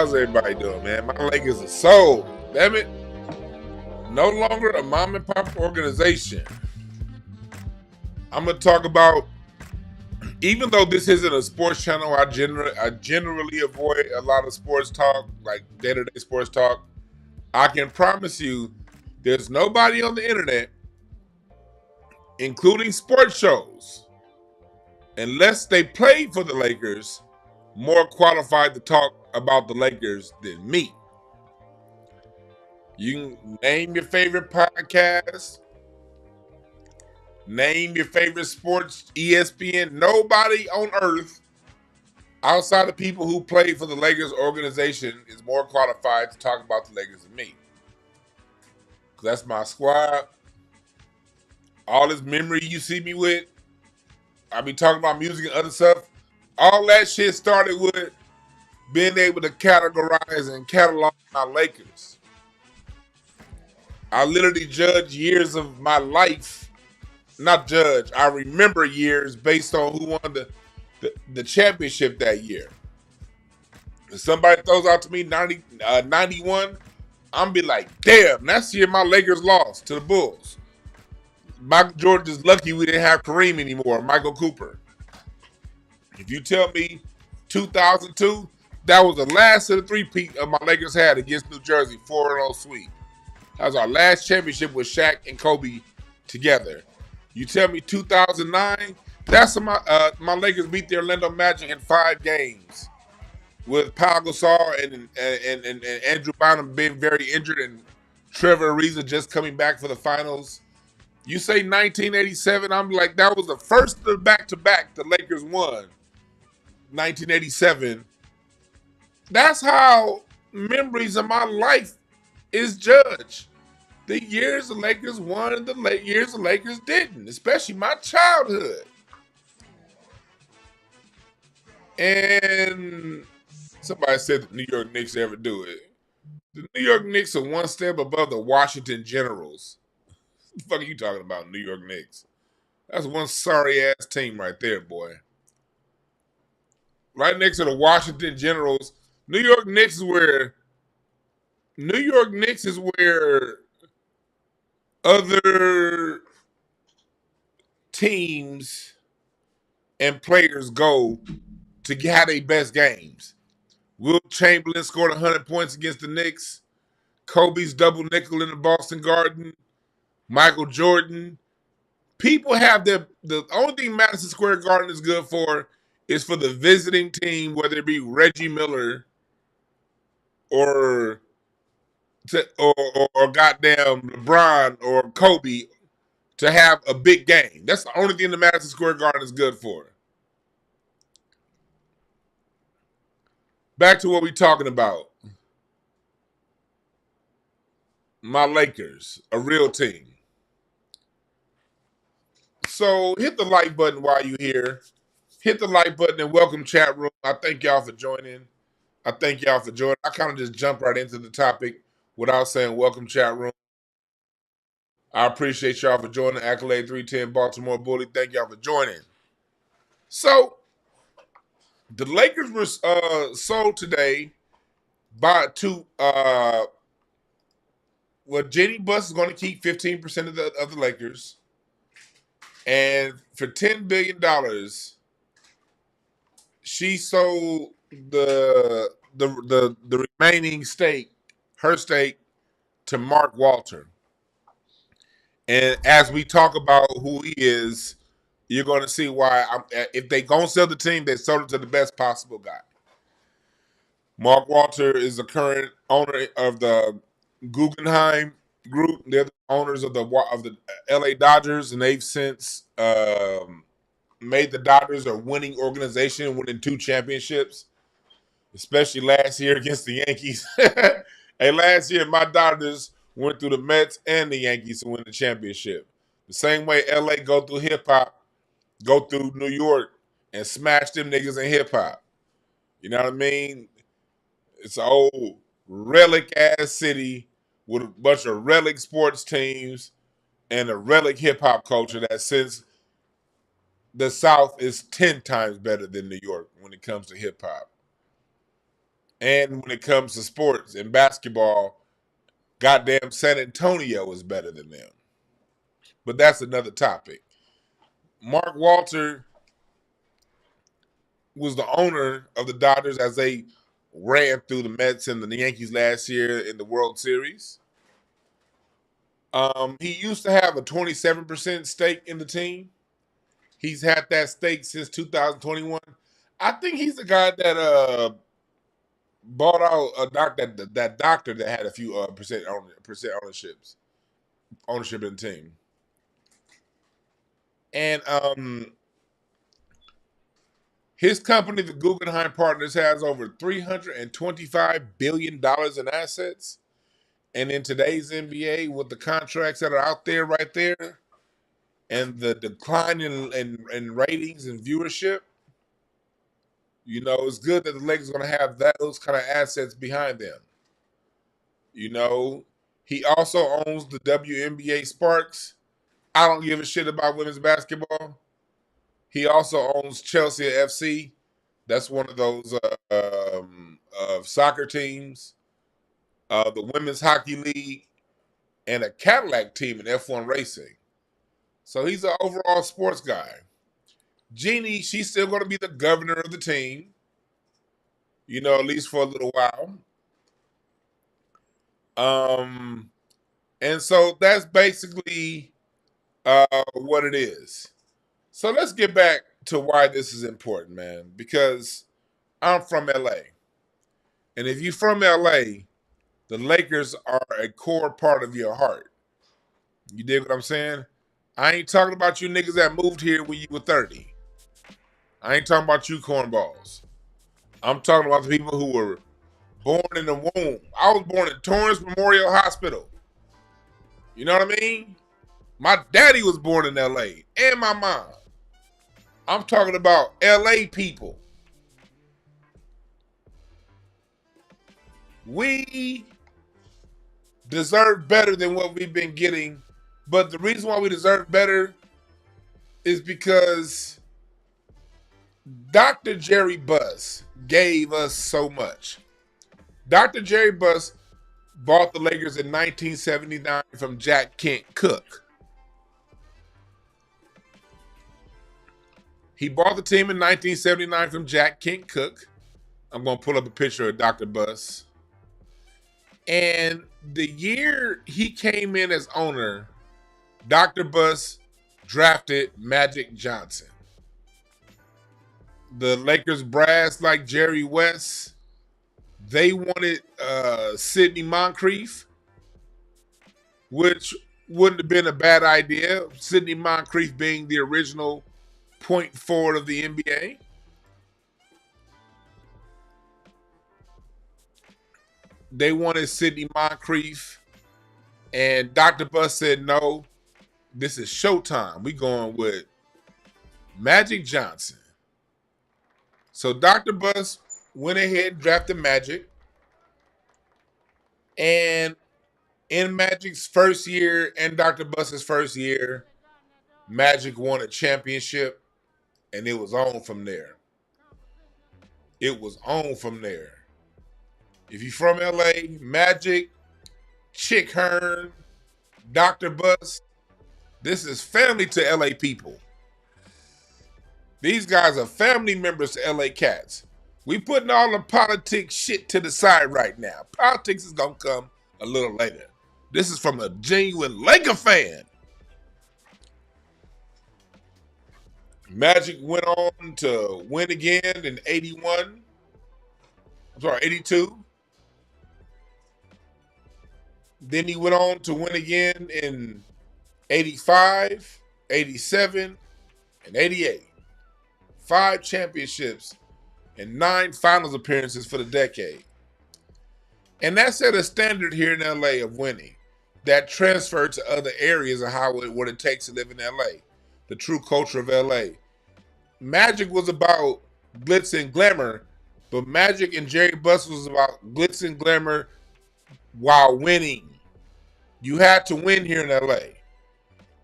How's everybody doing, man? My Lakers are sold. Damn it. No longer a mom and pop organization. I'm going to talk about, even though this isn't a sports channel, I generally avoid a lot of sports talk, like day-to-day sports talk. I can promise you there's nobody on the internet, including sports shows, unless they played for the Lakers, more qualified to talk about the Lakers than me. You can name your favorite podcast, name your favorite sports, ESPN. Nobody on earth outside of people who played for the Lakers organization is more qualified to talk about the Lakers than me. Because that's my squad. All this memory you see me with, I be talking about music and other stuff. All that shit started with being able to categorize and catalog my Lakers. I literally judge years of my life. Not judge. I remember years based on who won the championship that year. If somebody throws out to me 91, I'm be like, damn, that's the year my Lakers lost to the Bulls. Michael Jordan is lucky we didn't have Kareem anymore, Michael Cooper. If you tell me 2002, that was the last of the three-peat of my Lakers had against New Jersey, 4-0 sweep. That was our last championship with Shaq and Kobe together. You tell me 2009, that's when my Lakers beat the Orlando Magic in 5 games with Pau Gasol and Andrew Bynum being very injured and Trevor Ariza just coming back for the finals. You say 1987, I'm like, that was the first of the back-to-back the Lakers won. 1987. That's how memories of my life is judged. The years the Lakers won and the years the Lakers didn't, especially my childhood. And somebody said the New York Knicks ever do it. The New York Knicks are one step above the Washington Generals. What the fuck are you talking about, New York Knicks? That's one sorry-ass team right there, boy. Right next to the Washington Generals, New York Knicks is where other teams and players go to have their best games. Wilt Chamberlain scored 100 points against the Knicks. Kobe's double nickel in the Boston Garden. Michael Jordan. People have the only thing Madison Square Garden is good for is for the visiting team, whether it be Reggie Miller or goddamn LeBron or Kobe, to have a big game. That's the only thing the Madison Square Garden is good for. Back to what we're talking about. My Lakers, a real team. So hit the like button while you're here. Hit the like button and welcome chat room. I thank y'all for joining. I kind of just jumped right into the topic without saying welcome chat room. I appreciate y'all for joining. Accolade 310 Baltimore Bully. Thank y'all for joining. So the Lakers were sold today to Jeanie Buss is going to keep 15% of the Lakers, and for $10 billion, she sold the remaining stake, her stake, to Mark Walter. And as we talk about who he is, you're going to see why. If they going to sell the team, they sold it to the best possible guy. Mark Walter is the current owner of the Guggenheim Group. They're the owners of the LA Dodgers, and they've since made the Dodgers a winning organization, winning 2 championships, especially last year against the Yankees. Hey, last year my Dodgers went through the Mets and the Yankees to win the championship. The same way LA go through hip-hop, go through New York and smash them niggas in hip-hop. You know what I mean? It's an old relic-ass city with a bunch of relic sports teams and a relic hip-hop culture that since the South is 10 times better than New York when it comes to hip-hop. And when it comes to sports and basketball, goddamn San Antonio is better than them. But that's another topic. Mark Walter was the owner of the Dodgers as they ran through the Mets and the Yankees last year in the World Series. He used to have a 27% stake in the team. He's had that stake since 2021. I think he's the guy that bought out a that doctor that had a few percent ownership in the team. And his company, the Guggenheim Partners, has over $325 billion in assets. And in today's NBA, with the contracts that are out there right there, and the decline in ratings and viewership, you know, it's good that the Lakers are going to have those kind of assets behind them. You know, he also owns the WNBA Sparks. I don't give a shit about women's basketball. He also owns Chelsea FC. That's one of those soccer teams, the Women's Hockey League, and a Cadillac team in F1 racing. So he's an overall sports guy. Jeanie, she's still going to be the governor of the team, you know, at least for a little while. And so that's basically what it is. So let's get back to why this is important, man, because I'm from LA. And if you're from LA, the Lakers are a core part of your heart. You dig what I'm saying? I ain't talking about you niggas that moved here when you were 30. I ain't talking about you cornballs. I'm talking about the people who were born in the womb. I was born in Torrance Memorial Hospital. You know what I mean? My daddy was born in LA and my mom. I'm talking about LA people. We deserve better than what we've been getting. But the reason why we deserve better is because Dr. Jeanie Buss gave us so much. Dr. Jeanie Buss bought the Lakers in 1979 from Jack Kent Cooke. He bought the team in 1979 from Jack Kent Cooke. I'm going to pull up a picture of Dr. Buss. And the year he came in as owner, Dr. Buss drafted Magic Johnson. The Lakers brass, like Jerry West, they wanted Sidney Moncrief, which wouldn't have been a bad idea. Sidney Moncrief being the original point forward of the NBA. They wanted Sidney Moncrief, and Dr. Buss said, no, this is showtime. We going with Magic Johnson. So Dr. Buss went ahead and drafted Magic. And in Magic's first year and Dr. Buss's first year, Magic won a championship, and it was on from there. It was on from there. If you're from LA, Magic, Chick Hearn, Dr. Buss, this is family to LA people. These guys are family members to LA Cats. We putting all the politics shit to the side right now. Politics is going to come a little later. This is from a genuine Laker fan. Magic went on to win again in 82. Then he went on to win again in 85, 87, and 88. 5 championships and 9 finals appearances for the decade. And that set a standard here in LA of winning that transferred to other areas of what it takes to live in LA, the true culture of LA. Magic was about glitz and glamour, but Magic and Jeanie Buss was about glitz and glamour while winning. You had to win here in LA.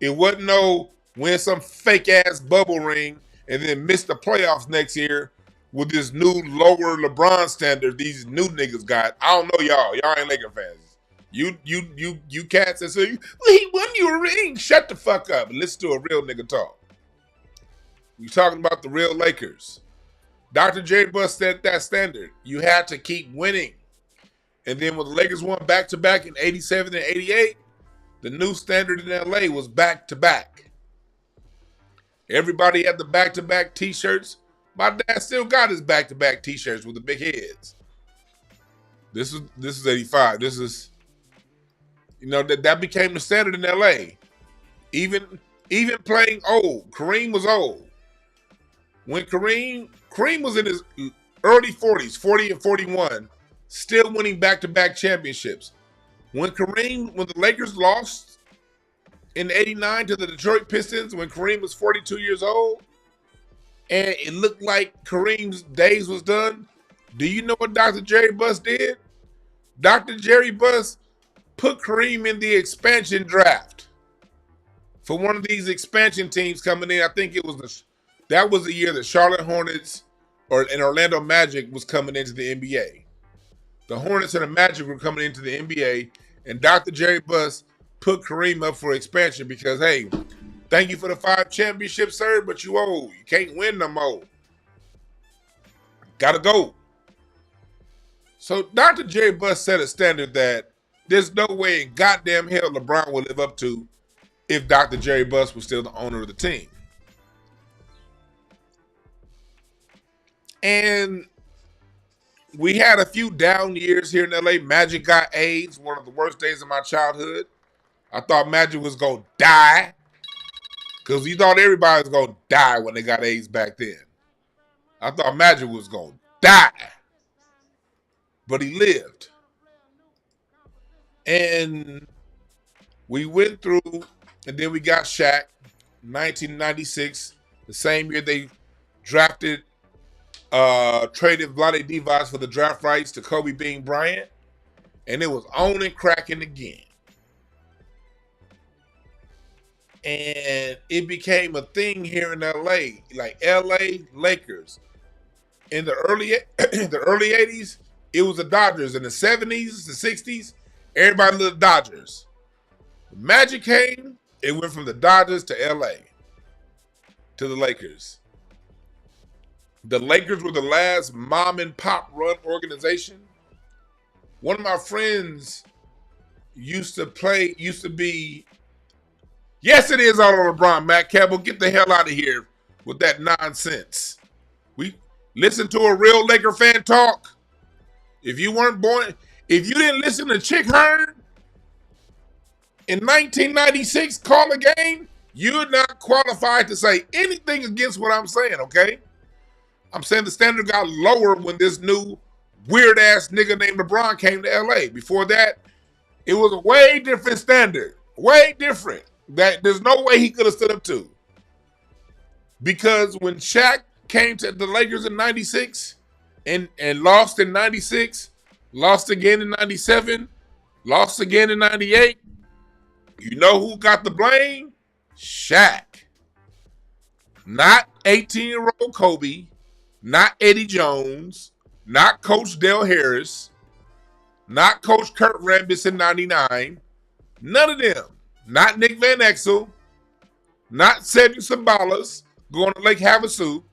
It wasn't no win some fake ass bubble ring and then miss the playoffs next year with this new lower LeBron standard these new niggas got. I don't know y'all. Y'all ain't Laker fans. You cats that say, well, he won you a ring. Shut the fuck up and listen to a real nigga talk. We talking about the real Lakers. Dr. Jeanie Buss set that standard. You had to keep winning. And then when the Lakers won back-to-back in 87 and 88, the new standard in LA was back-to-back. Everybody had the back-to-back t-shirts. My dad still got his back-to-back t-shirts with the big heads. This is 85. This is, that became the standard in LA. Even playing old. Kareem was old. When Kareem was in his early 40s, 40 and 41, still winning back-to-back championships. When the Lakers lost in 89 to the Detroit Pistons, when Kareem was 42 years old, and it looked like Kareem's days was done, do you know what Dr. Jeanie Buss did? Dr. Jeanie Buss put Kareem in the expansion draft for one of these expansion teams coming in. I think that was the year that Charlotte Hornets and Orlando Magic was coming into the NBA. The Hornets and the Magic were coming into the NBA, and Dr. Jeanie Buss put Kareem up for expansion because, hey, thank you for the 5 championships, sir, but you old. You can't win no more. Gotta go. So Dr. Jeanie Buss set a standard that there's no way in goddamn hell LeBron would live up to if Dr. Jeanie Buss was still the owner of the team. And we had a few down years here in LA. Magic got AIDS, one of the worst days of my childhood. I thought Magic was going to die because we thought everybody was going to die when they got AIDS back then. I thought Magic was going to die. But he lived. And we went through, and then we got Shaq, 1996, the same year they traded Vlade Divac for the draft rights to Kobe Bean Bryant, and it was on and cracking again. And it became a thing here in LA, like LA Lakers. In the early 80s, it was the Dodgers. In the 70s, the 60s, everybody loved Dodgers. When Magic came, it went from the Dodgers to LA, to the Lakers. The Lakers were the last mom and pop run organization. One of my friends used to be, yes, it is all on LeBron. Matt Campbell, get the hell out of here with that nonsense. We listen to a real Laker fan talk. If you didn't listen to Chick Hearn in 1996 call a game, you're not qualified to say anything against what I'm saying, okay? I'm saying the standard got lower when this new weird-ass nigga named LeBron came to LA. Before that, it was a way different standard. Way different. That there's no way he could have stood up to. Because when Shaq came to the Lakers in 96 and lost in 96, lost again in 97, lost again in 98, you know who got the blame? Shaq. Not 18-year-old Kobe. Not Eddie Jones, not Coach Dale Harris, not Coach Kurt Rambis in 99, none of them. Not Nick Van Exel, not Cedric Sabalas going to Lake Havasu.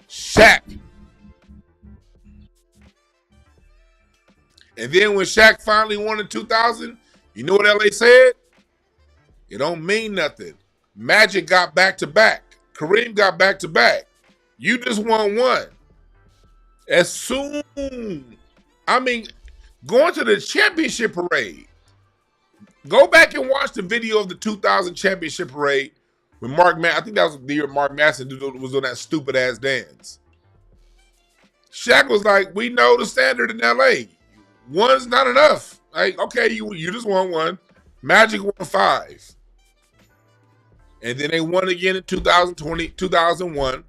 Shaq. And then when Shaq finally won in 2000, you know what LA said? It don't mean nothing. Magic got back-to-back. Kareem got back-to-back. You just won one. As soon, going to the championship parade. Go back and watch the video of the 2000 championship parade with I think that was the year Mark Madsen was on that stupid ass dance. Shaq was like, we know the standard in LA. One's not enough. Like, okay, you just won one. Magic won 5. And then they won again in 2001.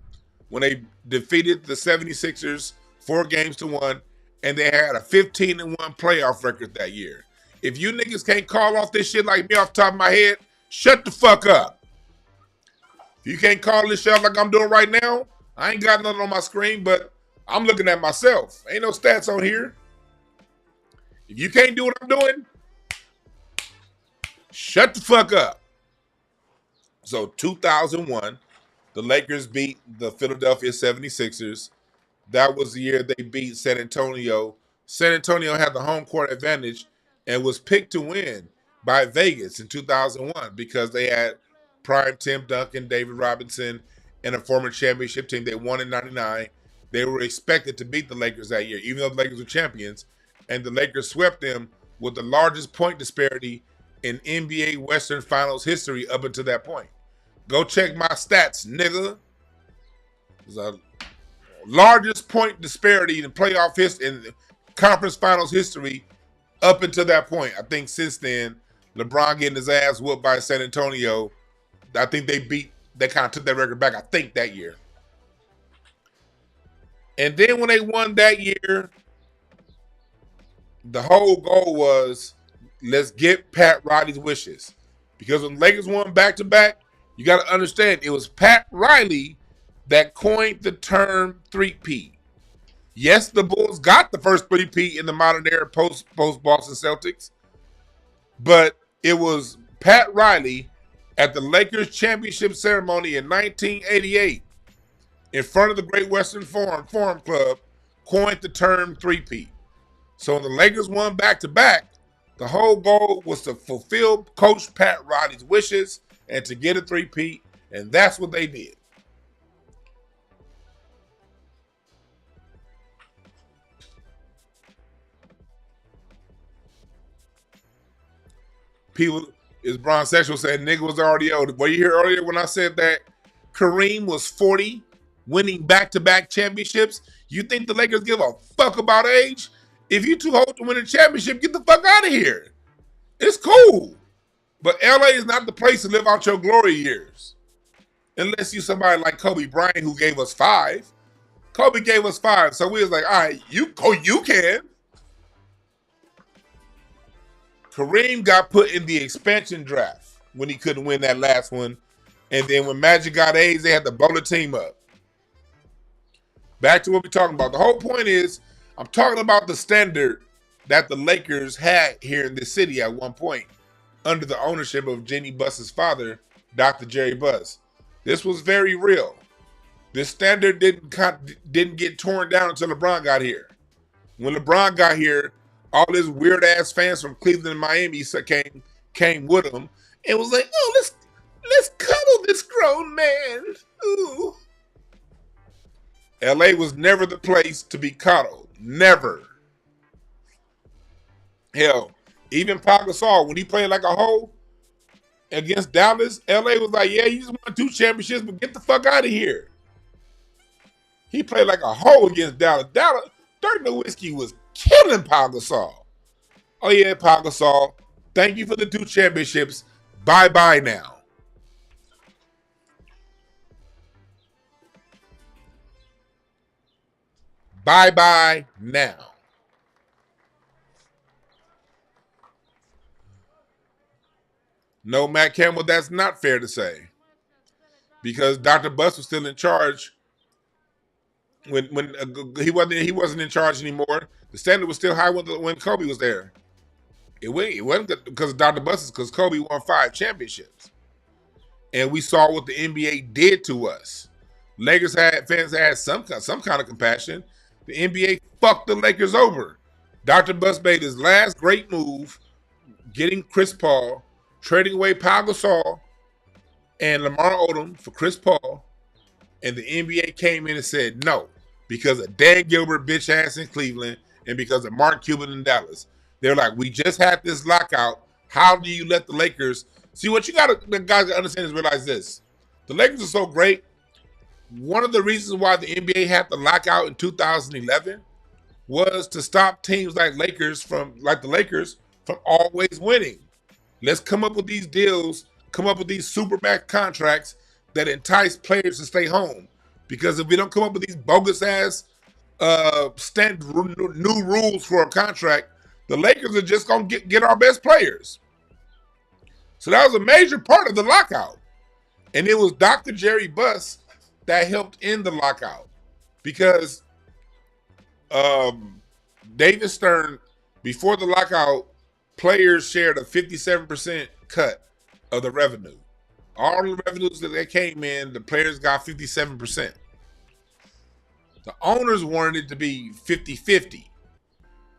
When they defeated the 76ers 4-1, and they had a 15-1 playoff record that year. If you niggas can't call off this shit like me off the top of my head, shut the fuck up. If you can't call this shit like I'm doing right now, I ain't got nothing on my screen, but I'm looking at myself. Ain't no stats on here. If you can't do what I'm doing, shut the fuck up. So 2001, the Lakers beat the Philadelphia 76ers. That was the year they beat San Antonio. San Antonio had the home court advantage and was picked to win by Vegas in 2001 because they had prime Tim Duncan, David Robinson, and a former championship team. They won in 99. They were expected to beat the Lakers that year, even though the Lakers were champions. And the Lakers swept them with the largest point disparity in NBA Western Finals history up until that point. Go check my stats, nigga. It was a largest point disparity in playoff history, in conference finals history up until that point. I think since then, LeBron getting his ass whooped by San Antonio, I think they kind of took that record back, I think, that year. And then when they won that year, the whole goal was, let's get Pat Riley's wishes. Because when the Lakers won back-to-back, you got to understand, it was Pat Riley that coined the term three-peat. Yes, the Bulls got the first three-peat in the modern era post Boston Celtics, but it was Pat Riley at the Lakers championship ceremony in 1988 in front of the Great Western Forum Club coined the term three-peat. So when the Lakers won back-to-back, the whole goal was to fulfill Coach Pat Riley's wishes and to get a three-peat, and that's what they did. People, as Bron Sexual said, nigga was already old. Were you here earlier when I said that Kareem was 40, winning back-to-back championships? You think the Lakers give a fuck about age? If you too old to win a championship, get the fuck out of here. It's cool. But LA is not the place to live out your glory years. Unless you somebody like Kobe Bryant who gave us 5. Kobe gave us 5. So we was like, all right, you can. Kareem got put in the expansion draft when he couldn't win that last one. And then when Magic got AIDS, they had to blow the team up. Back to what we're talking about. The whole point is, I'm talking about the standard that the Lakers had here in this city at one point under the ownership of Jeanie Buss's father, Dr. Jeanie Buss. This was very real. This standard didn't get torn down until LeBron got here. When LeBron got here, all his weird ass fans from Cleveland and Miami came with him and was like, "Oh, let's cuddle this grown man." Ooh. LA was never the place to be coddled. Never. Hell, even Pau Gasol, when he played like a hoe against Dallas, LA was like, yeah, you just won 2 championships, but get the fuck out of here. He played like a hoe against Dallas. Dirk Nowitzki was killing Pau Gasol. Oh yeah, Pau Gasol, thank you for the 2 championships. Bye-bye now. Bye-bye now. No, Matt Campbell, that's not fair to say. Because Dr. Buss was still in charge when he wasn't in charge anymore. The standard was still high when Kobe was there. It wasn't because of Dr. Buss, because Kobe won 5 championships. And we saw what the NBA did to us. Lakers fans had some kind of compassion. The NBA fucked the Lakers over. Dr. Buss made his last great move, getting Chris Paul, trading away Pau Gasol and Lamar Odom for Chris Paul, and the NBA came in and said no because of Dan Gilbert bitch ass in Cleveland and because of Mark Cuban in Dallas. They're like, we just had this lockout. How do you let the Lakers see? What the guys to understand is realize this: the Lakers are so great. One of the reasons why the NBA had the lockout in 2011 was to stop teams like the Lakers from always winning. Let's come up with these deals, come up with these supermax contracts that entice players to stay home. Because if we don't come up with these bogus ass new rules for a contract, the Lakers are just gonna get our best players. So that was a major part of the lockout, and it was Dr. Jeanie Buss that helped end the lockout because Um, David Stern, before the lockout, players shared a 57% cut of the revenue. All the revenues that they came in, the players got 57%. The owners wanted it to be 50-50.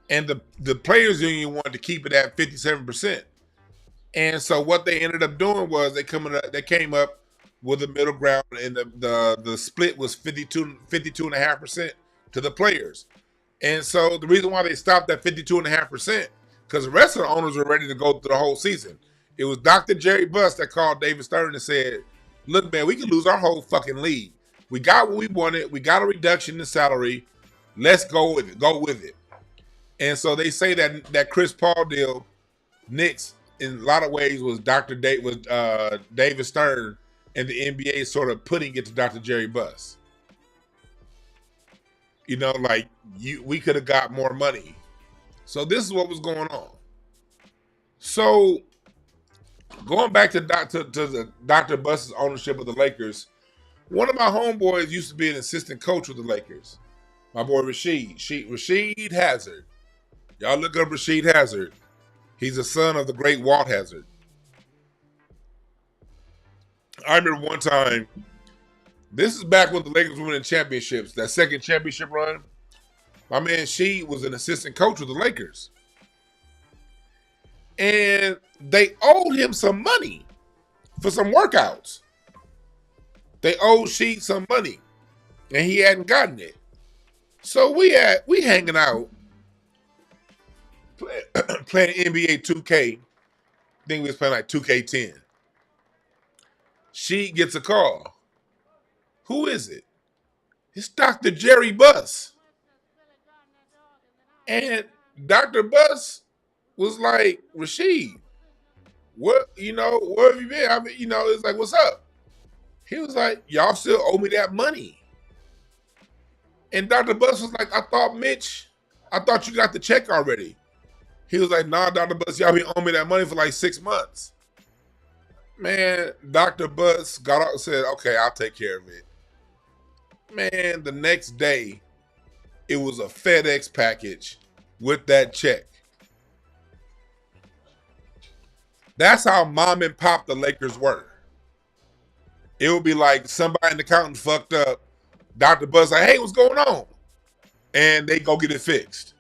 And the players union wanted to keep it at 57%. And so what they ended up doing was they came up with a middle ground, and the split was 52.5% to the players. And so the reason why they stopped at 52.5%, because the rest of the owners were ready to go through the whole season. It was Dr. Jeanie Buss that called David Stern and said, look, man, we can lose our whole fucking league. We got what we wanted. We got a reduction in salary. Let's go with it. Go with it. And so they say that Chris Paul deal, Knicks, in a lot of ways was David Stern, and the NBA sort of putting it to Dr. Jeanie Buss. You know, like we could have got more money. So this is what was going on. So going back to the Dr. Buss's ownership of the Lakers, one of my homeboys used to be an assistant coach with the Lakers. My boy Rashid Hazard. Y'all look up Rashid Hazard. He's a son of the great Walt Hazard. I remember one time, this is back when the Lakers were winning championships, that second championship run. My man Sheed was an assistant coach with the Lakers. And they owed him some money for some workouts. They owed Sheed some money, and he hadn't gotten it. So we hanging out, playing NBA 2K. I think we was playing like 2K10. She gets a call. Who is it? It's Dr. Jeanie Buss. And Dr. Buss was like, Rashid, where have you been? I mean, it's like, what's up? He was like, y'all still owe me that money. And Dr. Buss was like, I thought you got the check already. He was like, nah, Dr. Buss, y'all been owing me that money for like 6 months. Man, Dr. Buss got out and said, okay, I'll take care of it. Man, the next day, it was a FedEx package with that check. That's how mom and pop the Lakers were. It would be like somebody in the accountant fucked up. Dr. Buss like, hey, what's going on? And they go get it fixed.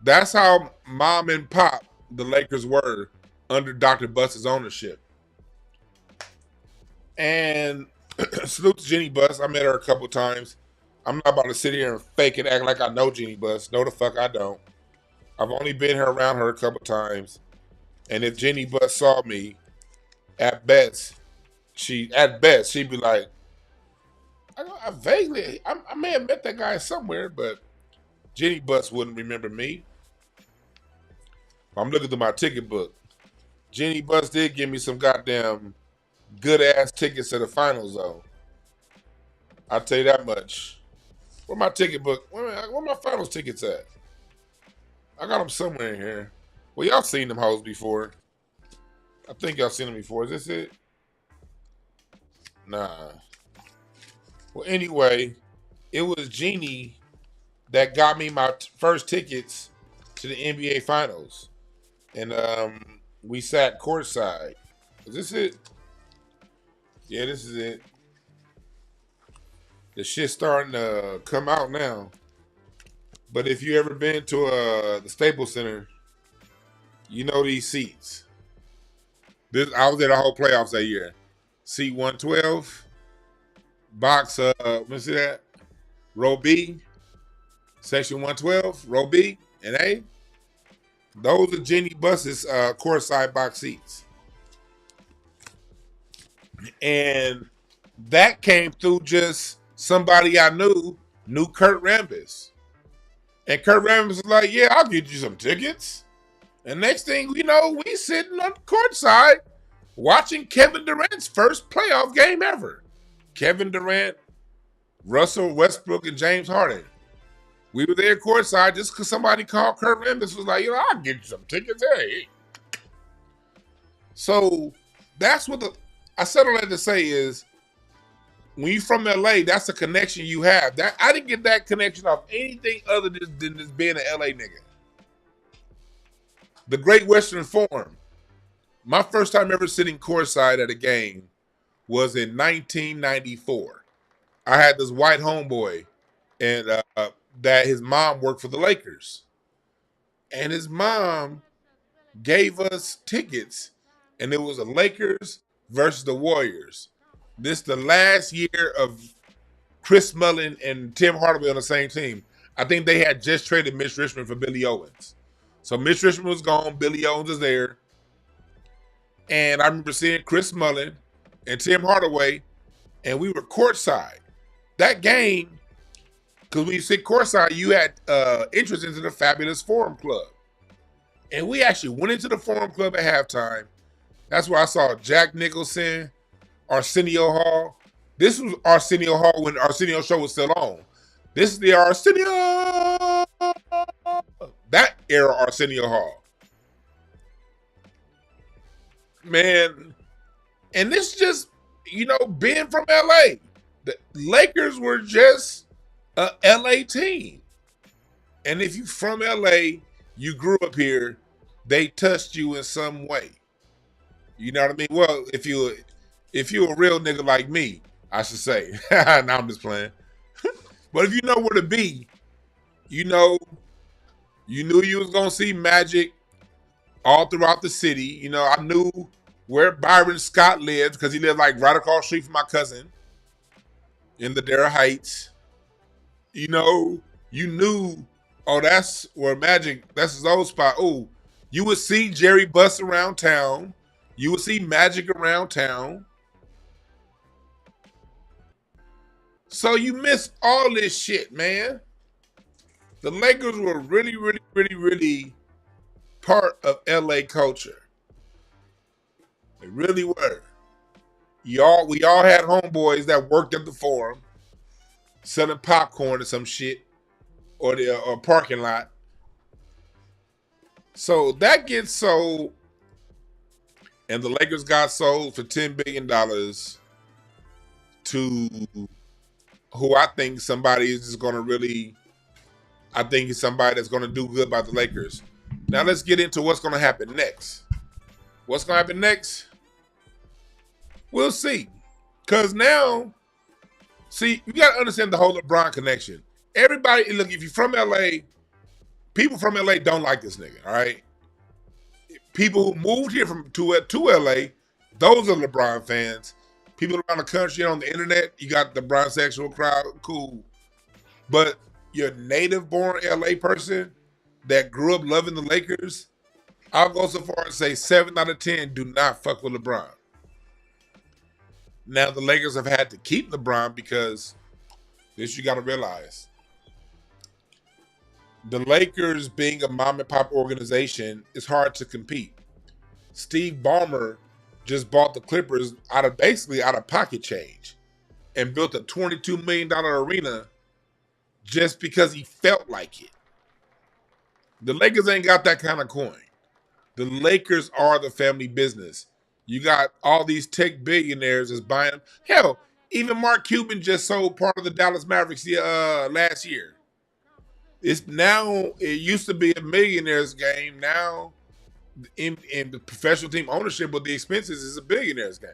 That's how mom and pop the Lakers were under Dr. Buss's ownership. And salute to Jeanie Buss. I met her a couple times. I'm not about to sit here and fake and act like I know Jeanie Buss. No, the fuck I don't. I've only been around her a couple times. And if Jeanie Buss saw me, at best, she'd be like, I may have met that guy somewhere, but Jeanie Buss wouldn't remember me. I'm looking through my ticket book. Jeanie Buss did give me some goddamn good ass tickets to the finals, though. I'll tell you that much. Where my ticket book? Where my finals tickets at? I got them somewhere in here. Well, y'all seen them hoes before. I think y'all seen them before. Is this it? Nah. Well, anyway, it was Jeanie that got me my first tickets to the NBA Finals. And we sat courtside. Is this it? Yeah, this is it. The shit's starting to come out now. But if you ever been to the Staples Center, you know these seats. I was there the whole playoffs that year. Seat 112. Box, let me see that. Row B. Section 112. Row B and A. Those are Jeanie Buss's courtside box seats. And that came through just somebody I knew Kurt Rambis. And Kurt Rambis was like, yeah, I'll get you some tickets. And next thing we know, we sitting on the courtside watching Kevin Durant's first playoff game ever. Kevin Durant, Russell Westbrook, and James Harden. We were there courtside just because somebody called Kurt Rambis was like, I'll get you some tickets. Hey. So that's what I said all that to say is when you from LA, that's a connection you have. That I didn't get that connection off anything other than this being an LA nigga. The Great Western Forum. My first time ever sitting courtside at a game was in 1994. I had this white homeboy, and that his mom worked for the Lakers, and his mom gave us tickets, and it was the Lakers versus the Warriors. This the last year of Chris Mullin and Tim Hardaway on the same team. I think they had just traded Mitch Richmond for Billy Owens. So Mitch Richmond was gone, Billy Owens was there. And I remember seeing Chris Mullin and Tim Hardaway, and we were courtside. That game, because when you sit courtside, you had entrance into the Fabulous Forum Club. And we actually went into the Forum Club at halftime. That's where I saw Jack Nicholson, Arsenio Hall. This was Arsenio Hall when Arsenio show was still on. This is the Arsenio, that era Arsenio Hall. Man, and this just, being from LA, the Lakers were just a LA team. And if you from LA, you grew up here, they touched you in some way. You know what I mean? Well, if you're a real nigga like me, I should say. Now I'm just playing. But if you know where to be, you knew you was gonna see Magic all throughout the city. I knew where Byron Scott lived because he lived like right across the street from my cousin in the Ladera Heights. You knew, oh, that's where Magic, that's his old spot. Oh, you would see Jeanie Buss around town. You would see Magic around town. So you missed all this shit, man. The Lakers were really, really, really, really part of LA culture. They really were. We all had homeboys that worked at the Forum, selling popcorn or some shit, or the parking lot. So that gets sold, and the Lakers got sold for $10 billion to who I think somebody is just going to really, I think he's somebody that's going to do good by the Lakers. Now let's get into what's going to happen next. What's going to happen next? We'll see. Because now, see, you got to understand the whole LeBron connection. Everybody, look, if you're from LA, people from LA don't like this nigga, all right? People who moved here to LA, those are LeBron fans. People around the country on the internet, you got the bronsexual crowd, cool. But your native-born LA person that grew up loving the Lakers, I'll go so far as say 7 out of 10 do not fuck with LeBron. Now, the Lakers have had to keep LeBron because this you got to realize. The Lakers being a mom-and-pop organization is hard to compete. Steve Ballmer just bought the Clippers out of pocket change and built a $22 million arena just because he felt like it. The Lakers ain't got that kind of coin. The Lakers are the family business. You got all these tech billionaires that's buying them. Hell, even Mark Cuban just sold part of the Dallas Mavericks last year. It used to be a millionaire's game. Now, in the professional team ownership with the expenses, is a billionaire's game.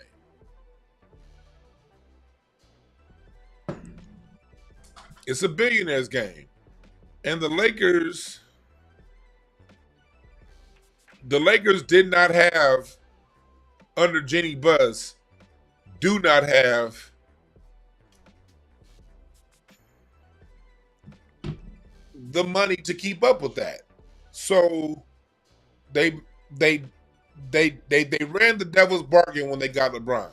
It's a billionaire's game. And the Lakers did not have, under Jeanie Buss, do not have the money to keep up with that. So they ran the devil's bargain when they got LeBron,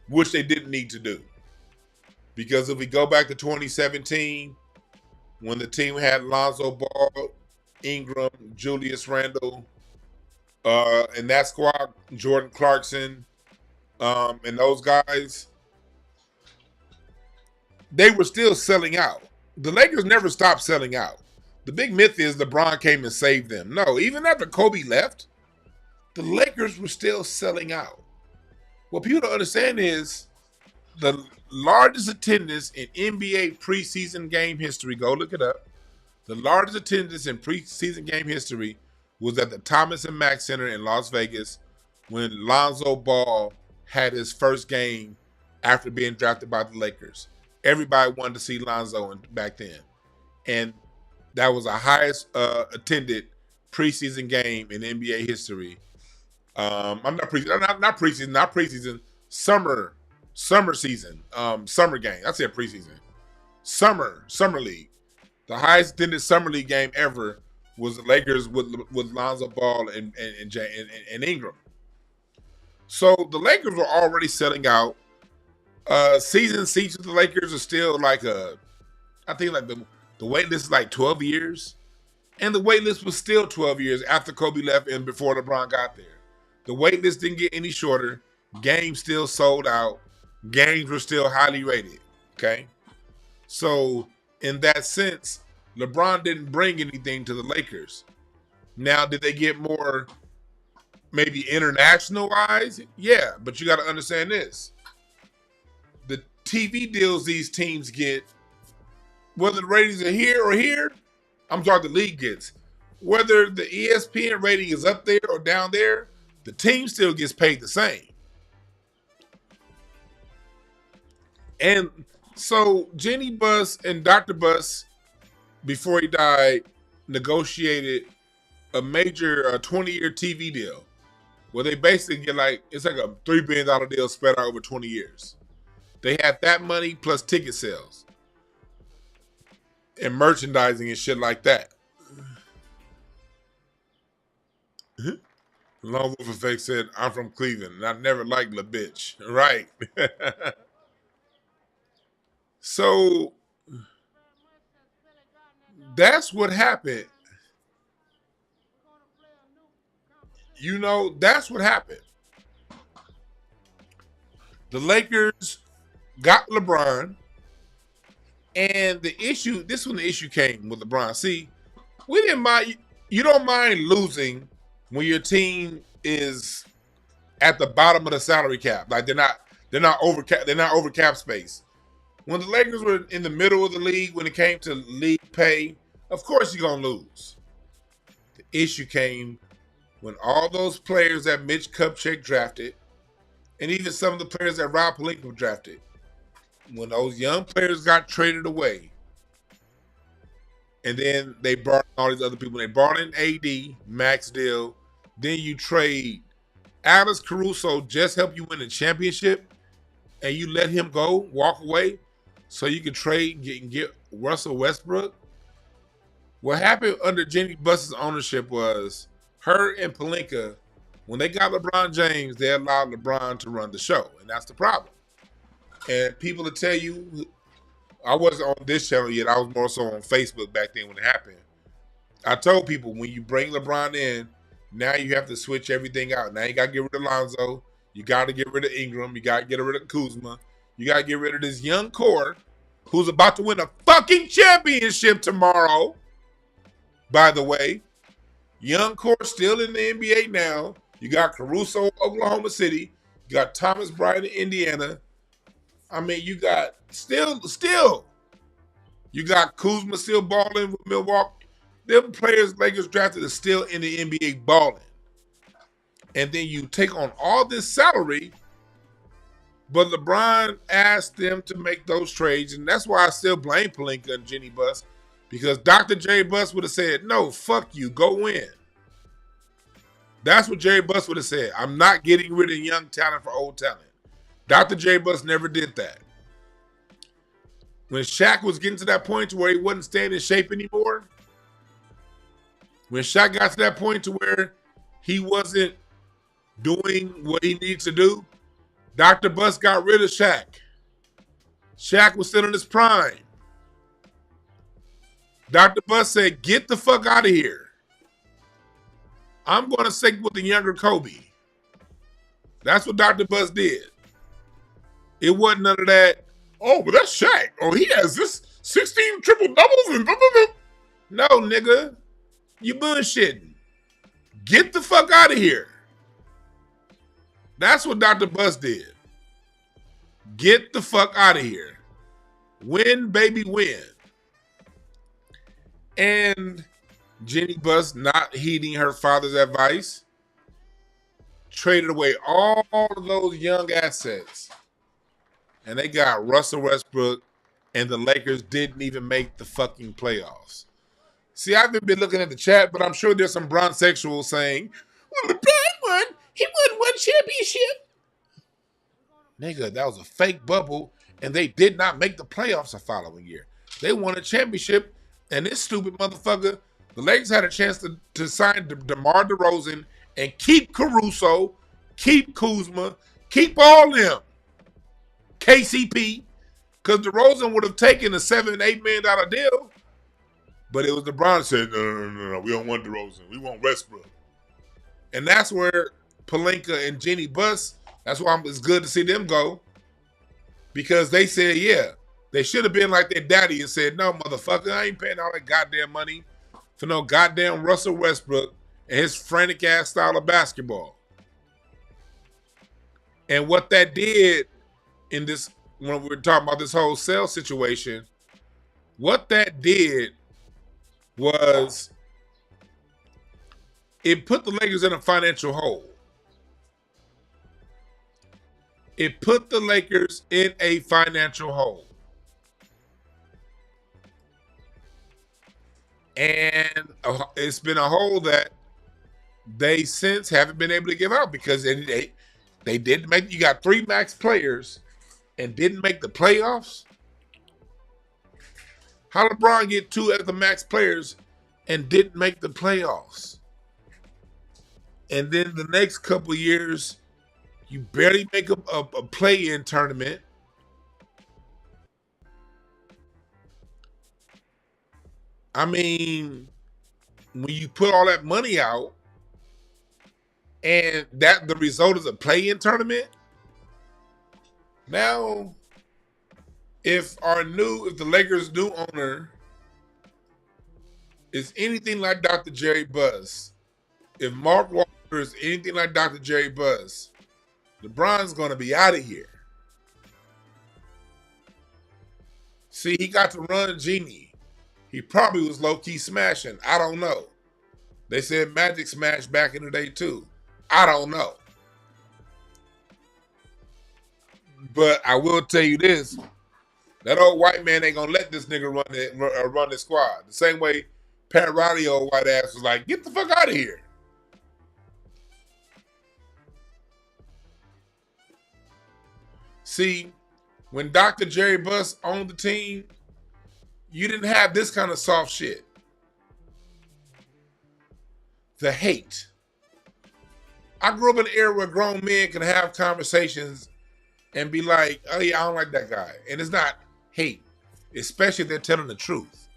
which they didn't need to do. Because if we go back to 2017, when the team had Lonzo Ball, Ingram, Julius Randle, and that squad, Jordan Clarkson, and those guys, they were still selling out. The Lakers never stopped selling out. The big myth is LeBron came and saved them. No, even after Kobe left, the Lakers were still selling out. What people don't understand is The largest attendance in NBA preseason game history, go look it up. The largest attendance in preseason game history was at the Thomas and Mack Center in Las Vegas when Lonzo Ball had his first game after being drafted by the Lakers. Everybody wanted to see Lonzo back then. And that was the highest attended preseason game in NBA history. I'm not preseason, not preseason, summer season, summer game. I said preseason, summer league. The highest attended summer league game ever was the Lakers with Lonzo Ball and Ingram. So the Lakers were already selling out. Season seats with the Lakers are still like I think like the wait list is like 12 years. And the wait list was still 12 years after Kobe left and before LeBron got there. The wait list didn't get any shorter. Games still sold out. Games were still highly rated. Okay? So, in that sense, LeBron didn't bring anything to the Lakers. Now, did they get more maybe international-wise? Yeah, but you got to understand this. The TV deals these teams get, whether the ratings are here or here, I'm sorry, the league gets. Whether the ESPN rating is up there or down there, the team still gets paid the same. And so Jeanie Buss and Dr. Buss, before he died, negotiated a major 20-year TV deal where they basically get it's like a $3 billion deal spread out over 20 years. They had that money plus ticket sales and merchandising and shit like that. Lone Wolf Effect said, I'm from Cleveland and I never liked La Bitch. Right. So that's what happened. You know, that's what happened. The Lakers got LeBron, and the issue, this when the issue came with LeBron. See, we didn't mind, you don't mind losing when your team is at the bottom of the salary cap. Like they're not over cap space. When the Lakers were in the middle of the league when it came to league pay, of course you're gonna lose. The issue came when all those players that Mitch Kupchak drafted, and even some of the players that Rob Pelinka drafted, when those young players got traded away, and then they brought in all these other people. They brought in AD, Max Dill. Then you trade Alex Caruso, just help you win a championship, and you let him go, walk away, so you can trade and get Russell Westbrook. What happened under Jeanie Buss's ownership was her and Pelinka, when they got LeBron James, they allowed LeBron to run the show, and that's the problem. And people will tell you, I wasn't on this channel yet. I was more so on Facebook back then when it happened. I told people, when you bring LeBron in, now you have to switch everything out. Now you got to get rid of Lonzo. You got to get rid of Ingram. You got to get rid of Kuzma. You got to get rid of this young core who's about to win a fucking championship tomorrow. By the way, young core still in the NBA now. You got Caruso, Oklahoma City. You got Thomas Bryant in Indiana. I mean, you got still. You got Kuzma still balling with Milwaukee. Them players Lakers drafted are still in the NBA balling. And then you take on all this salary, but LeBron asked them to make those trades, and that's why I still blame Pelinka and Jeanie Buss, because Dr. Jerry Buss would have said, no, fuck you, go win. That's what Jerry Buss would have said. I'm not getting rid of young talent for old talent. Dr. Jerry Buss never did that. When Shaq was getting to that point to where he wasn't staying in shape anymore, when Shaq got to that point to where he wasn't doing what he needs to do, Dr. Buss got rid of Shaq. Shaq was still in his prime. Dr. Buss said, get the fuck out of here. I'm going to stick with the younger Kobe. That's what Dr. Buss did. It wasn't none of that, oh, but that's Shaq. Oh, he has this 16 triple doubles and blah, blah, blah. No, nigga. You bullshitting. Get the fuck out of here. That's what Dr. Buss did. Get the fuck out of here. Win, baby, win. And Jeanie Buss, not heeding her father's advice, traded away all of those young assets. And they got Russell Westbrook, and the Lakers didn't even make the fucking playoffs. See, I haven't been looking at the chat, but I'm sure there's some bronzexuals saying, well, LeBron won. He won one championship. Nigga, that was a fake bubble, and they did not make the playoffs the following year. They won a championship, and this stupid motherfucker, the Lakers had a chance to sign DeMar DeRozan and keep Caruso, keep Kuzma, keep all them. KCP, because DeRozan would have taken a $7-8 million deal, but it was LeBron said, no, we don't want DeRozan. We want Westbrook. And that's where Pelinka and Jeanie Buss, that's why it's good to see them go, because they said, yeah, they should have been like their daddy and said, no, motherfucker, I ain't paying all that goddamn money for no goddamn Russell Westbrook and his frantic ass style of basketball. And what that did in this, when we were talking about this whole sale situation, what that did was it put the Lakers in a financial hole. It put the Lakers in a financial hole. And it's been a hole that they since haven't been able to give out because they didn't make, you got 3 max players and didn't make the playoffs. How LeBron get 2 of the max players and didn't make the playoffs? And then the next couple of years, you barely make a play-in tournament. I mean, when you put all that money out and that the result is a play-in tournament, now if the Lakers' new owner is anything like Dr. Jerry Buss, if Mark Walker is anything like Dr. Jerry Buss, LeBron's going to be out of here. See, he got to run Jeanie. He probably was low-key smashing. I don't know. They said Magic smashed back in the day too. I don't know. But I will tell you this. That old white man ain't going to let this nigga run the squad. The same way Pat Riley, old white ass, was like, get the fuck out of here. See, when Dr. Jerry Buss owned the team, you didn't have this kind of soft shit. The hate. I grew up in an era where grown men can have conversations and be like, oh yeah, I don't like that guy. And it's not hate, especially if they're telling the truth.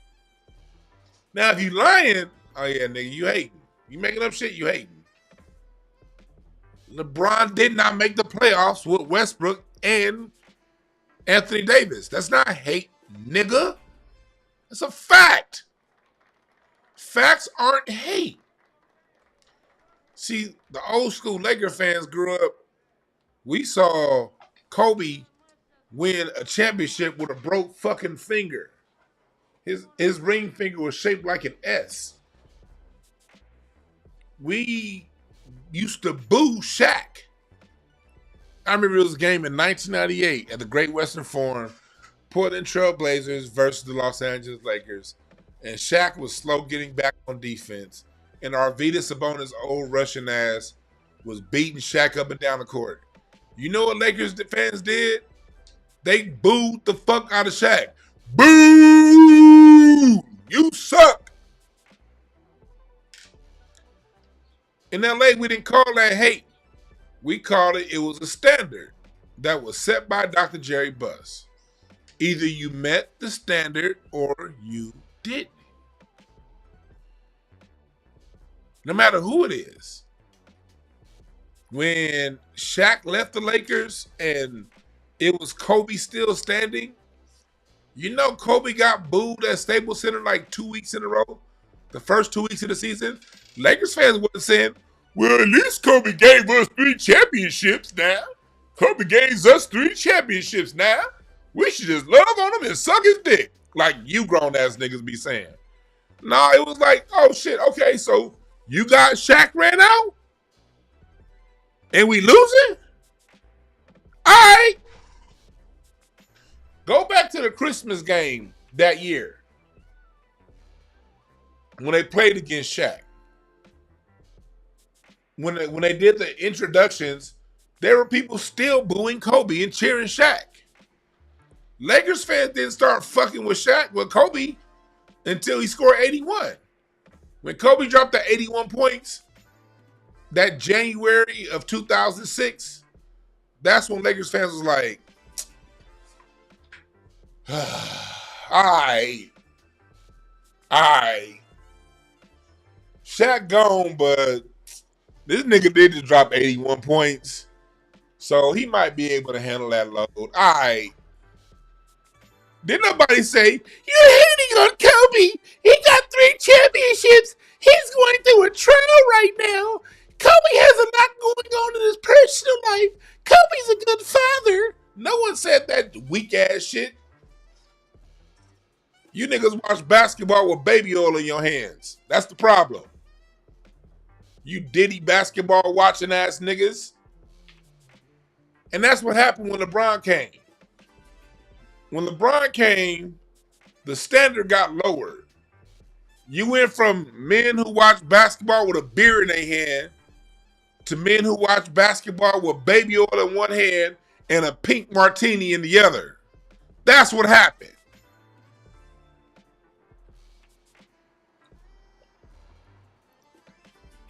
Now, if you lying, oh yeah, nigga, you hating. You making up shit, you hating. LeBron did not make the playoffs with Westbrook and Anthony Davis. That's not hate, nigga. It's a fact. Facts aren't hate. See, the old school Laker fans grew up, we saw Kobe win a championship with a broke fucking finger. His ring finger was shaped like an S. We used to boo Shaq. I remember it was a game in 1998 at the Great Western Forum, Portland Trail Blazers versus the Los Angeles Lakers. And Shaq was slow getting back on defense. And Arvydas Sabonis' old Russian ass was beating Shaq up and down the court. You know what Lakers fans did? They booed the fuck out of Shaq. Boo! You suck! In LA, we didn't call that hate. We called it was a standard that was set by Dr. Jerry Buss. Either you met the standard or you didn't. No matter who it is. When Shaq left the Lakers and it was Kobe still standing, you know Kobe got booed at Staples Center like 2 weeks in a row. The first 2 weeks of the season. Lakers fans wasn't saying, well, at least Kobe gave us 3 championships now. Kobe gains us 3 championships now. We should just love on him and suck his dick. Like you grown ass niggas be saying. No, it was like, oh shit, okay, so you got Shaq ran out? And we losing? Alright. Go back to the Christmas game that year. When they played against Shaq. When they did the introductions, there were people still booing Kobe and cheering Shaq. Lakers fans didn't start fucking with Shaq with Kobe until he scored 81. When Kobe dropped the 81 points, that January of 2006, that's when Lakers fans was like, alright. Shaq gone, but this nigga did just drop 81 points. So he might be able to handle that load. Alright. Didn't nobody say, you're hating on Kobe. He got 3 championships. He's going through a trial right now. Kobe has a lot going on in his personal life. Kobe's a good father. No one said that weak ass shit. You niggas watch basketball with baby oil in your hands. That's the problem. You Diddy basketball watching ass niggas. And that's what happened when LeBron came. When LeBron came, the standard got lowered. You went from men who watch basketball with a beer in their hand to men who watch basketball with baby oil in one hand and a pink martini in the other. That's what happened.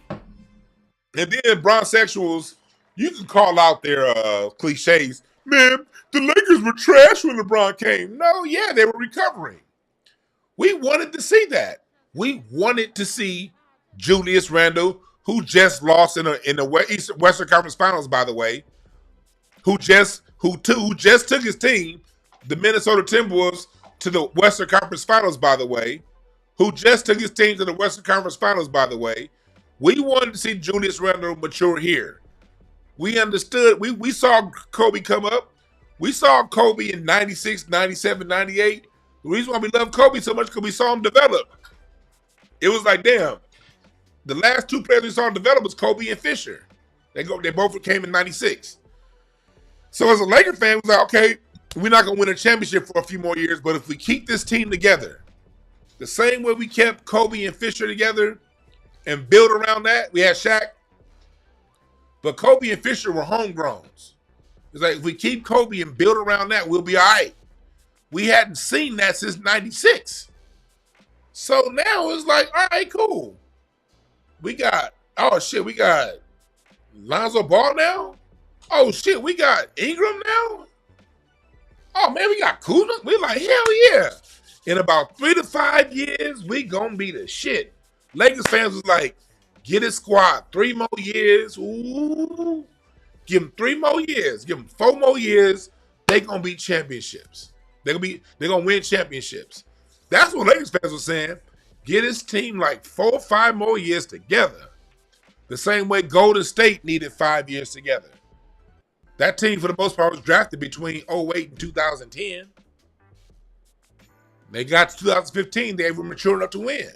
And then bronsexuals, you can call out their cliches. Man, the Lakers were trash when LeBron came. No, yeah, they were recovering. We wanted to see that. We wanted to see Julius Randle, who just lost in the Western Conference Finals, by the way, who just took his team, the Minnesota Timberwolves, to the Western Conference Finals, by the way, who just took his team to the Western Conference Finals, by the way. We wanted to see Julius Randle mature here. We understood. We saw Kobe come up. We saw Kobe in 96, 97, 98. The reason why we love Kobe so much because we saw him develop. It was like, damn, the last 2 players we saw develop was Kobe and Fisher. They both came in 96. So as a Laker fan, we was like, okay, we're not going to win a championship for a few more years, but if we keep this team together, the same way we kept Kobe and Fisher together and build around that, we had Shaq, but Kobe and Fisher were homegrowns. It's like, if we keep Kobe and build around that, we'll be all right. We hadn't seen that since 96. So now it's like, all right, cool. We got Lonzo Ball now? Oh, shit, we got Ingram now? Oh, man, we got Kuzma? We like, hell yeah. In about 3 to 5 years, we gonna be the shit. Lakers fans was like, get his squad 3 more years. Ooh. Give them 3 more years. Give them 4 more years. They gonna be championships. They're gonna win championships. That's what Lakers fans were saying. Get his team like 4 or 5 more years together. The same way Golden State needed 5 years together. That team, for the most part, was drafted between 2008 and 2010. They got to 2015, they were mature enough to win.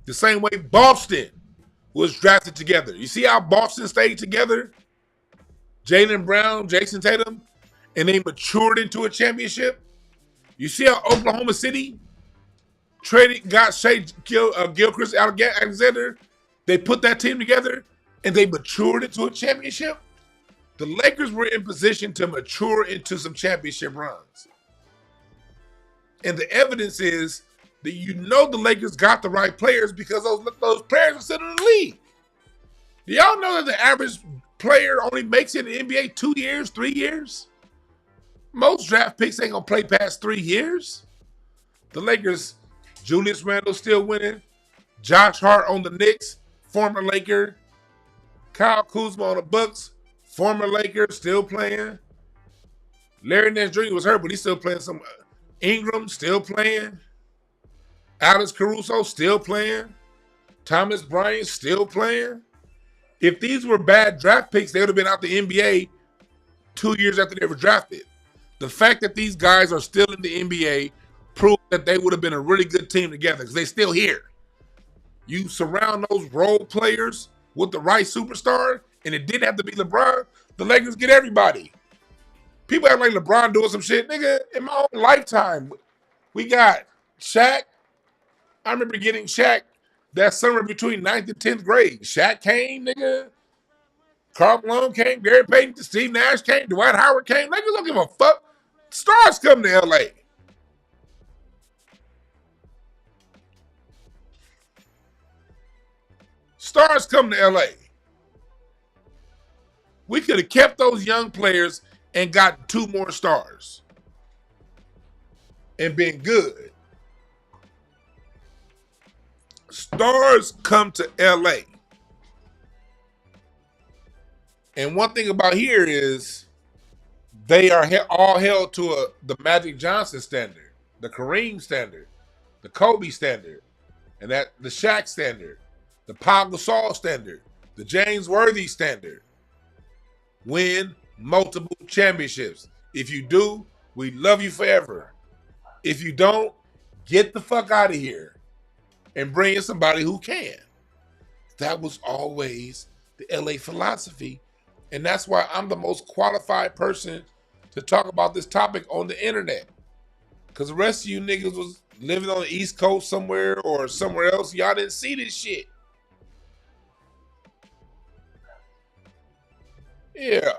The same way Boston was drafted together. You see how Boston stayed together? Jaylen Brown, Jason Tatum, and they matured into a championship. You see how Oklahoma City got Shai Gilgeous-Alexander? They put that team together and they matured into a championship. The Lakers were in position to mature into some championship runs. And the evidence is that the Lakers got the right players because those players are sitting in the league. Do y'all know that the average player only makes it in the NBA 2 years, 3 years? Most draft picks ain't gonna play past 3 years. The Lakers, Julius Randle still winning. Josh Hart on the Knicks, former Laker. Kyle Kuzma on the Bucks, former Laker, still playing. Larry Nance Jr. was hurt, but he's still playing some. Ingram still playing. Alex Caruso still playing. Thomas Bryant still playing. If these were bad draft picks, they would have been out the NBA 2 years after they were drafted. The fact that these guys are still in the NBA proves that they would have been a really good team together because they're still here. You surround those role players with the right superstar, and it didn't have to be LeBron. The Lakers get everybody. People act like LeBron doing some shit. Nigga, in my own lifetime, we got Shaq. I remember getting Shaq that summer between 9th and 10th grade. Shaq came, nigga. Karl Malone came. Gary Payton, Steve Nash came. Dwight Howard came. Lakers don't give a fuck. Stars come to LA. Stars come to LA. We could have kept those young players and got 2 more stars and been good. Stars come to LA. And one thing about here is they are all held to the Magic Johnson standard, the Kareem standard, the Kobe standard, and that the Shaq standard, the Pau Gasol standard, the James Worthy standard. Win multiple championships. If you do, we love you forever. If you don't, get the fuck out of here and bring in somebody who can. That was always the LA philosophy. And that's why I'm the most qualified person to talk about this topic on the internet. Because the rest of you niggas was living on the East Coast somewhere or somewhere else. Y'all didn't see this shit. Yeah.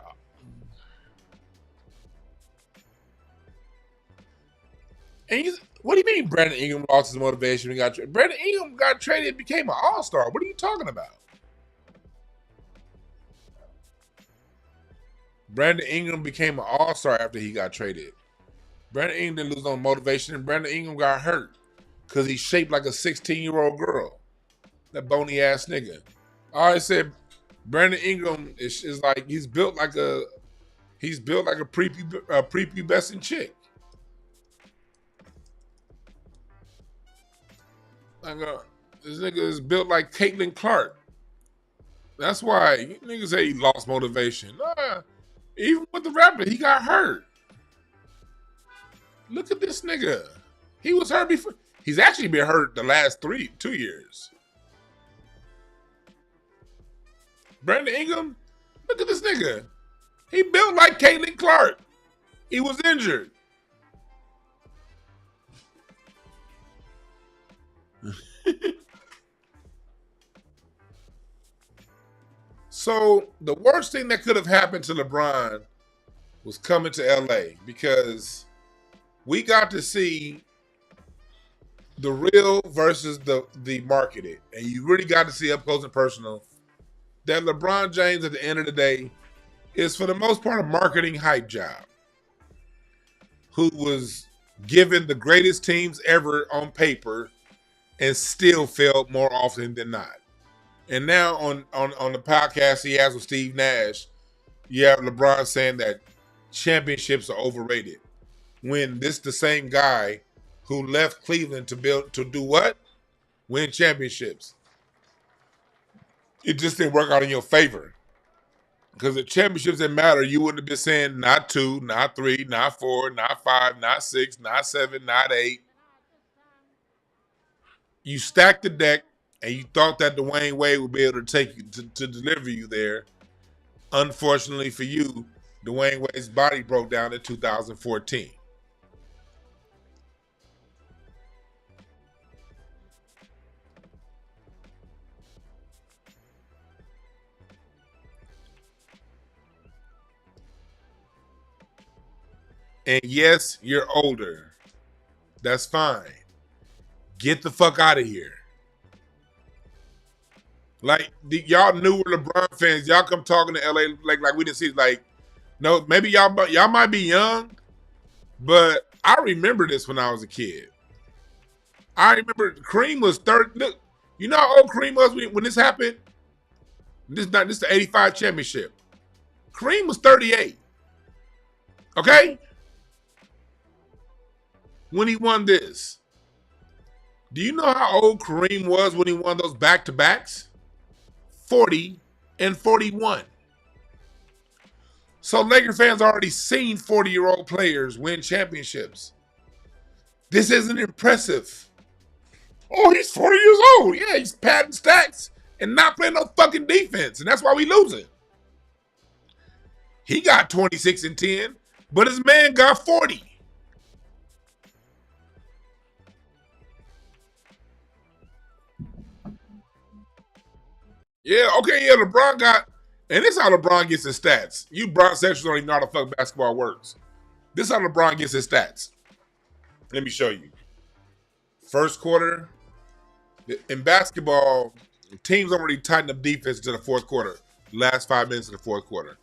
And what do you mean Brandon Ingram lost his motivation and got traded? Brandon Ingram got traded and became an all-star. What are you talking about? Brandon Ingram became an all-star after he got traded. Brandon Ingram didn't lose no motivation, and Brandon Ingram got hurt because he's shaped like a 16-year-old girl. That bony-ass nigga. I always said Brandon Ingram is like he's built like a prepubescent chick. Like this nigga is built like Caitlin Clark. That's why niggas say he lost motivation. Nah, even with the rapper, he got hurt. Look at this nigga. He was hurt before. He's actually been hurt the last 2 years. Brandon Ingram, look at this nigga. He built like Caitlin Clark. He was injured. So the worst thing that could have happened to LeBron was coming to LA because we got to see the real versus the marketed. And you really got to see up close and personal that LeBron James at the end of the day is for the most part a marketing hype job who was given the greatest teams ever on paper and still failed more often than not. And now on the podcast he has with Steve Nash, you have LeBron saying that championships are overrated. When this the same guy who left Cleveland to do what? Win championships. It just didn't work out in your favor. Because the championships that matter, you wouldn't have been saying not 2, not 3, not 4, not 5, not 6, not 7, not 8. You stacked the deck and you thought that Dwayne Wade would be able to take you to deliver you there. Unfortunately for you, Dwayne Wade's body broke down in 2014. And yes, you're older. That's fine. Get the fuck out of here. Like, y'all newer LeBron fans, y'all come talking to LA like we didn't see. Like, no, maybe y'all might be young, but I remember this when I was a kid. I remember Kareem was 30. Look, you know how old Kareem was when this happened? This is the 85 championship. Kareem was 38. Okay? When he won this. Do you know how old Kareem was when he won those back-to-backs? 40 and 41. So Laker fans already seen 40-year-old players win championships. This isn't impressive. Oh, he's 40 years old. Yeah, he's padding stats and not playing no fucking defense. And that's why we losing. He got 26 and 10, but his man got 40. Yeah, okay, yeah, LeBron got, and this is how LeBron gets his stats. You Bron sexuals don't even know how the fuck basketball works. This is how LeBron gets his stats. Let me show you. First quarter, in basketball, teams don't really tighten up defense to the fourth quarter. Last 5 minutes of the fourth quarter.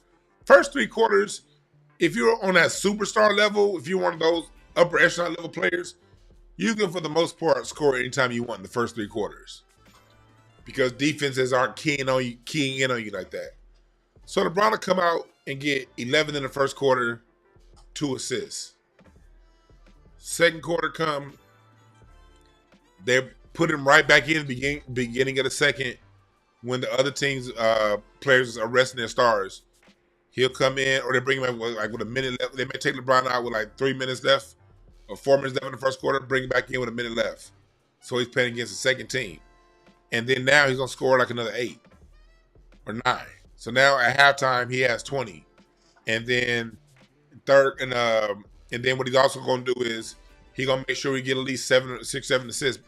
First 3 quarters, if you're on that superstar level, if you're one of those upper echelon level players, you can, for the most part, score anytime you want in the first 3 quarters. Because defenses aren't keying in on you like that. So LeBron will come out and get 11 in the first quarter, 2 assists. Second quarter come, they put him right back in the beginning of the second when the other team's players are resting their stars. He'll come in, or they bring him in with a minute left. They may take LeBron out with like 3 minutes left or 4 minutes left in the first quarter, bring him back in with a minute left. So he's playing against the second team. And then now he's going to score like another 8 or 9. So now at halftime, he has 20. And then and then what he's also going to do is he's going to make sure he get at least 7 assists.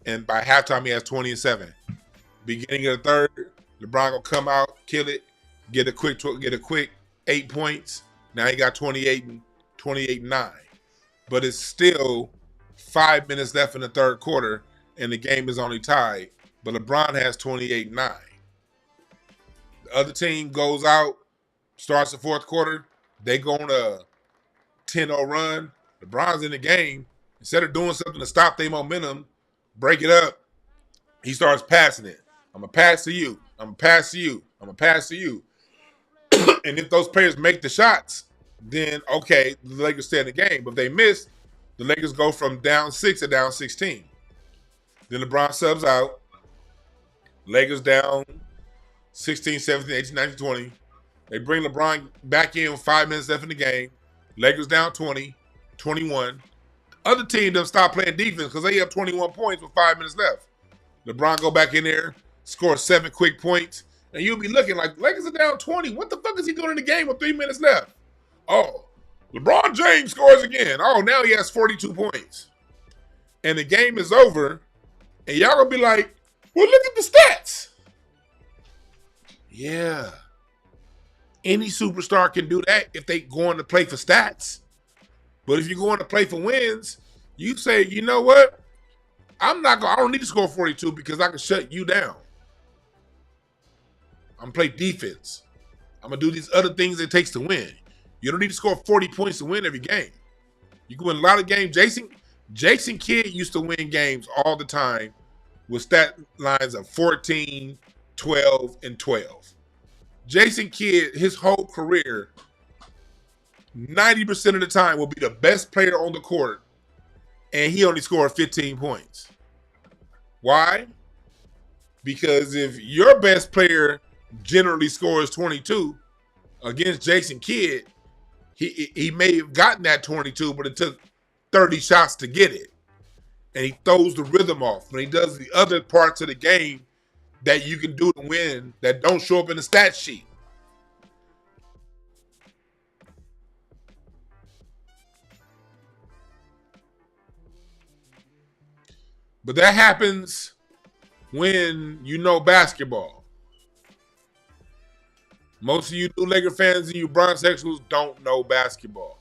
And by halftime, he has 20 and 7. Beginning of the third, LeBron going to come out, kill it, get a quick 8 points. Now he got 28 and 9. But it's still 5 minutes left in the third quarter, and the game is only tied. But LeBron has 28 and 9. The other team goes out, starts the fourth quarter. They go on a 10-0 run. LeBron's in the game. Instead of doing something to stop their momentum, break it up, he starts passing it. I'm going to pass to you. I'm going to pass to you. I'm going to pass to you. And if those players make the shots, then, okay, the Lakers stay in the game. But if they miss, the Lakers go from down 6 to down 16. Then LeBron subs out. Lakers down 16, 17, 18, 19, 20. They bring LeBron back in with 5 minutes left in the game. Lakers down 20, 21. Other team doesn't stop playing defense because they have 21 points with 5 minutes left. LeBron go back in there, score 7 quick points, and you'll be looking like, Lakers are down 20. What the fuck is he doing in the game with 3 minutes left? Oh, LeBron James scores again. Oh, now he has 42 points. And the game is over, and y'all gonna be like, well, look at the stats. Yeah. Any superstar can do that if they go on to play for stats. But if you're going to play for wins, you say, you know what? I don't need to score 42 because I can shut you down. I'm going to play defense. I'm going to do these other things it takes to win. You don't need to score 40 points to win every game. You can win a lot of games. Jason Kidd used to win games all the time with stat lines of 14, 12, and 12. Jason Kidd, his whole career, 90% of the time will be the best player on the court, and he only scored 15 points. Why? Because if your best player generally scores 22 against Jason Kidd, he may have gotten that 22, but it took 30 shots to get it. And he throws the rhythm off. When he does the other parts of the game that you can do to win that don't show up in the stat sheet. But that happens when you know basketball. Most of you new Laker fans and you Bronsexuals don't know basketball.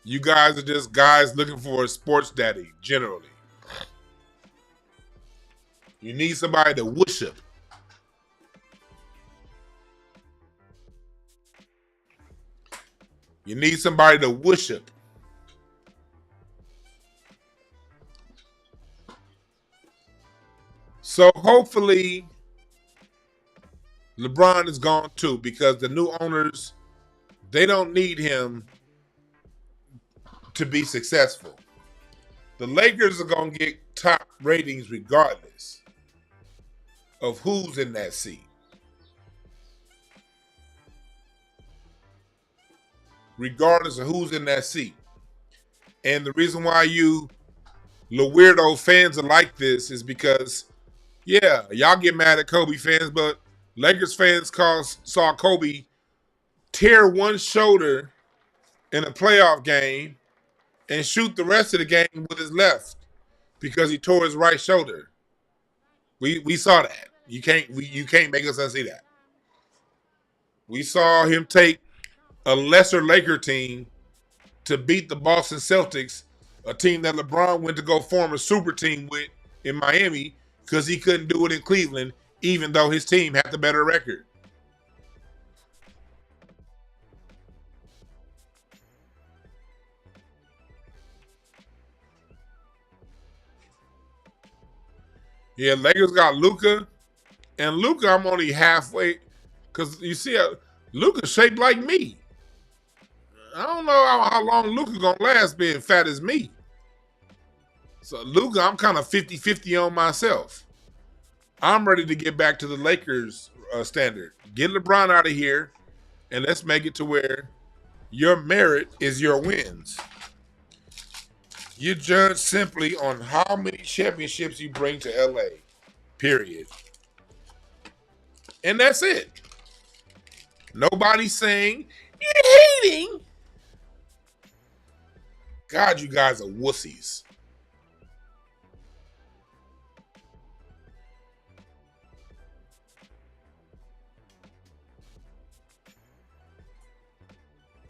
You guys are just guys looking for a sports daddy, generally. You need somebody to worship. You need somebody to worship. So hopefully LeBron is gone too, because the new owners, they don't need him to be successful. The Lakers are going to get top ratings regardless of who's in that seat. Regardless of who's in that seat. And the reason why you little weirdo fans are like this is because, yeah, y'all get mad at Kobe fans, but Lakers fans saw Kobe tear one shoulder in a playoff game and shoot the rest of the game with his left because he tore his right shoulder. We saw that. You can't make us unsee that. We saw him take a lesser Laker team to beat the Boston Celtics, a team that LeBron went to go form a super team with in Miami because he couldn't do it in Cleveland, even though his team had the better record. Yeah, Lakers got Luka, and Luka I'm only halfway because you see, Luka shaped like me. I don't know how long Luka gonna last being fat as me. So Luka, I'm kind of 50-50 on myself. I'm ready to get back to the Lakers standard. Get LeBron out of here, and let's make it to where your merit is your wins. You judge simply on how many championships you bring to LA. Period. And that's it. Nobody's saying, you're hating. God, you guys are wussies.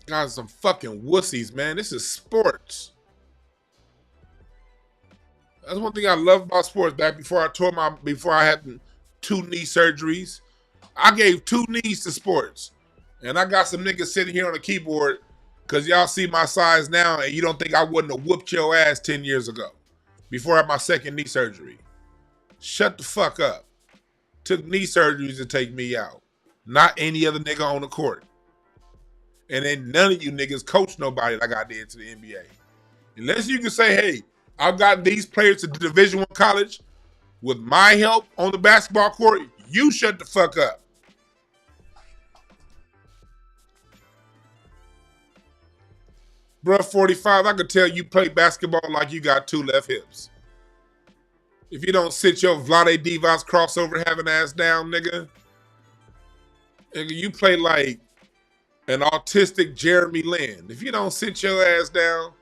Guys are some fucking wussies, man. This is sports. That's one thing I love about sports. Back before I had 2 knee surgeries, I gave 2 knees to sports. And I got some niggas sitting here on the keyboard because y'all see my size now and you don't think I wouldn't have whooped your ass 10 years ago before I had my 2nd knee surgery. Shut the fuck up. Took knee surgeries to take me out. Not any other nigga on the court. And then none of you niggas coach nobody like I did to the NBA. Unless you can say, hey, I've got these players to Division I college with my help on the basketball court, you shut the fuck up. Bruh, 45, I could tell you play basketball like you got 2 left hips. If you don't sit your Vlade Divac crossover having ass down, nigga, you play like an autistic Jeremy Lin. If you don't sit your ass down,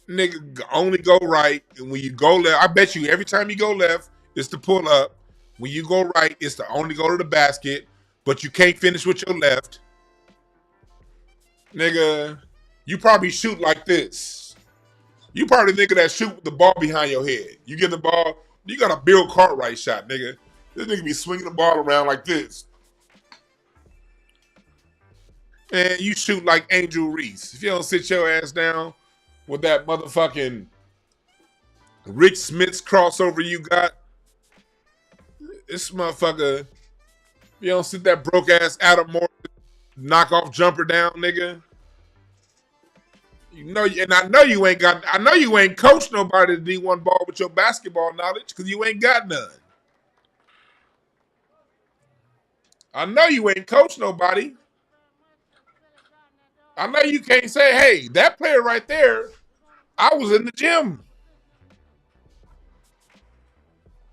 nigga, only go right. And when you go left, I bet you every time you go left, it's to pull up. When you go right, it's to only go to the basket. But you can't finish with your left. Nigga, you probably shoot like this. You probably nigga that shoot with the ball behind your head. You get the ball, you got a Bill Cartwright shot, nigga. This nigga be swinging the ball around like this. And you shoot like Angel Reese. If you don't sit your ass down with that motherfucking Rich Smith's crossover you got, this motherfucker, if you don't sit that broke ass Adam Moore knockoff jumper down, nigga. You know, and I know you ain't coached nobody to D1 ball with your basketball knowledge because you ain't got none. I know you ain't coached nobody. I know you can't say, hey, that player right there, I was in the gym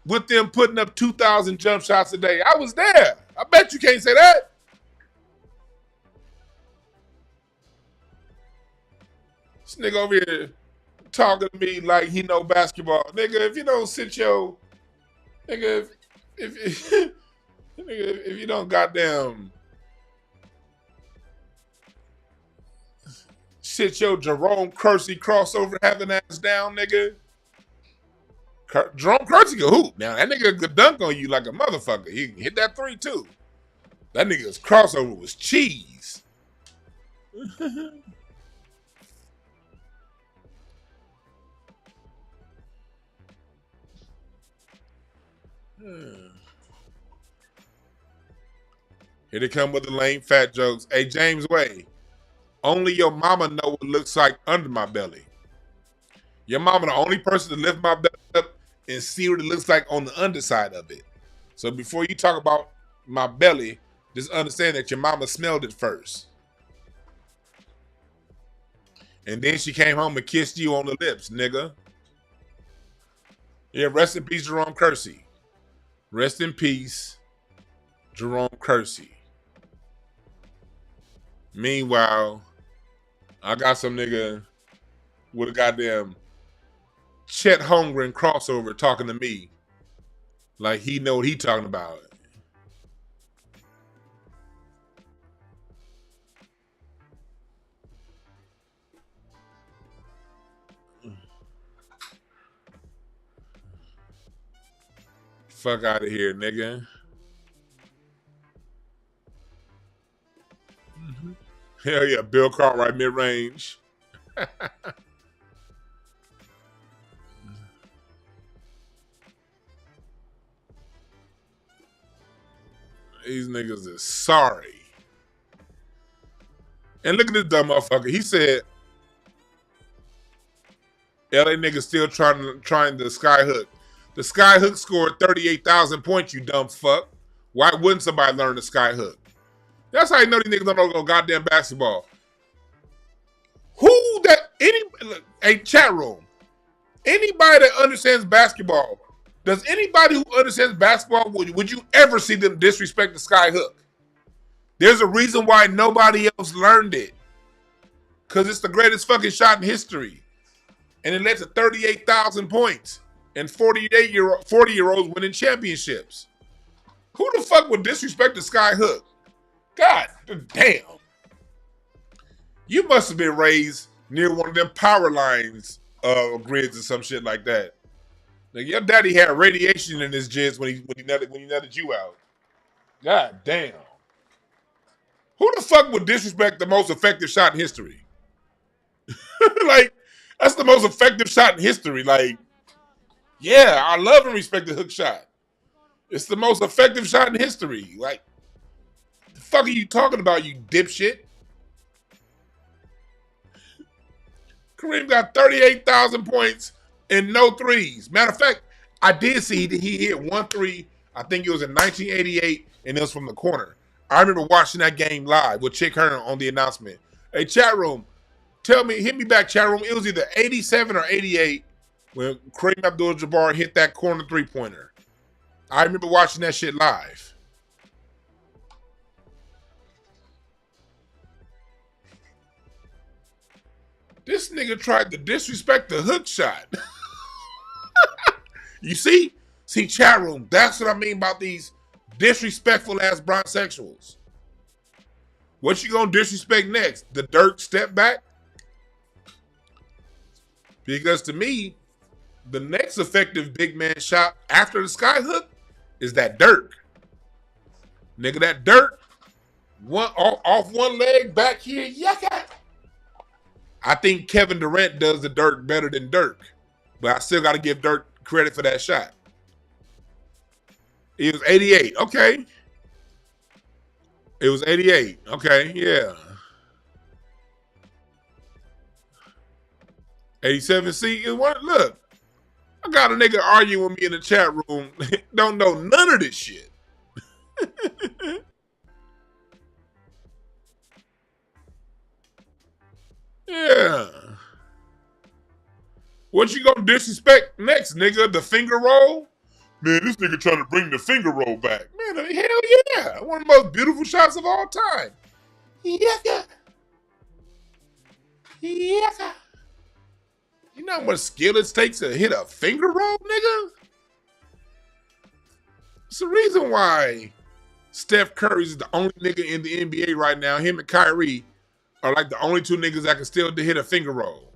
with them putting up 2,000 jump shots a day. I was there. I bet you can't say that. This nigga over here talking to me like he know basketball. Nigga, if you don't sit your... Nigga, if nigga, if you don't goddamn... sit your Jerome Kersey crossover having ass down, nigga. Jerome Kersey can hoop. Now, that nigga could dunk on you like a motherfucker. He can hit that 3, too. That nigga's crossover was cheese. Here they come with the lame fat jokes. Hey, James Way, only your mama know what it looks like under my belly. Your mama the only person to lift my belly up and see what it looks like on the underside of it. So before you talk about my belly, just understand that your mama smelled it first. And then she came home and kissed you on the lips, nigga. Yeah, rest in peace, Jerome Kersey. Rest in peace, Jerome Kersey. Meanwhile, I got some nigga with a goddamn Chet Holmgren crossover talking to me like he know what he talking about. Fuck out of here, nigga. Mm-hmm. Hell yeah, Bill Cartwright mid-range. These niggas is sorry. And look at this dumb motherfucker. He said, LA niggas still trying the sky hook. The sky hook scored 38,000 points, you dumb fuck. Why wouldn't somebody learn the sky hook? That's how you know these niggas don't know no goddamn basketball. Who that, hey, chat room, anybody that understands basketball, does anybody who understands basketball, would you ever see them disrespect the sky hook? There's a reason why nobody else learned it. Because it's the greatest fucking shot in history. And it led to 38,000 points and 40-year-olds winning championships. Who the fuck would disrespect the sky hook? God damn. You must have been raised near one of them power lines grids or some shit like that. Like your daddy had radiation in his jizz when he nutted you out. God damn. Who the fuck would disrespect the most effective shot in history? Like, that's the most effective shot in history. Like, yeah, I love and respect the hook shot. It's the most effective shot in history. Like, the fuck are you talking about, you dipshit? Kareem got 38,000 points and no threes. Matter of fact, I did see that he hit 1 3. I think it was in 1988, and it was from the corner. I remember watching that game live with Chick Hearn on the announcement. Hey, chat room, tell me, hit me back, chat room. It was either 87 or 88 when Kareem Abdul-Jabbar hit that corner three-pointer. I remember watching that shit live. This nigga tried to disrespect the hook shot. You see? See, chat room, that's what I mean about these disrespectful ass bronzexuals. What you gonna disrespect next? The Dirk step back? Because to me, the next effective big man shot after the sky hook is that Dirk. Nigga, that Dirk, off one leg, back here, yucca. I think Kevin Durant does the Dirk better than Dirk. But I still got to give Dirk credit for that shot. It was 88. Okay. It was 88. Okay, yeah. 87. See, look, I got a nigga arguing with me in the chat room. Don't know none of this shit. Yeah. What you gonna disrespect next, nigga? The finger roll? Man, this nigga trying to bring the finger roll back. Man, hell yeah. One of the most beautiful shots of all time. Yeah. Yeah. You know how much skill it takes to hit a finger roll, nigga? It's the reason why Steph Curry's the only nigga in the NBA right now. Him and Kyrie are like the only two niggas that can still hit a finger roll.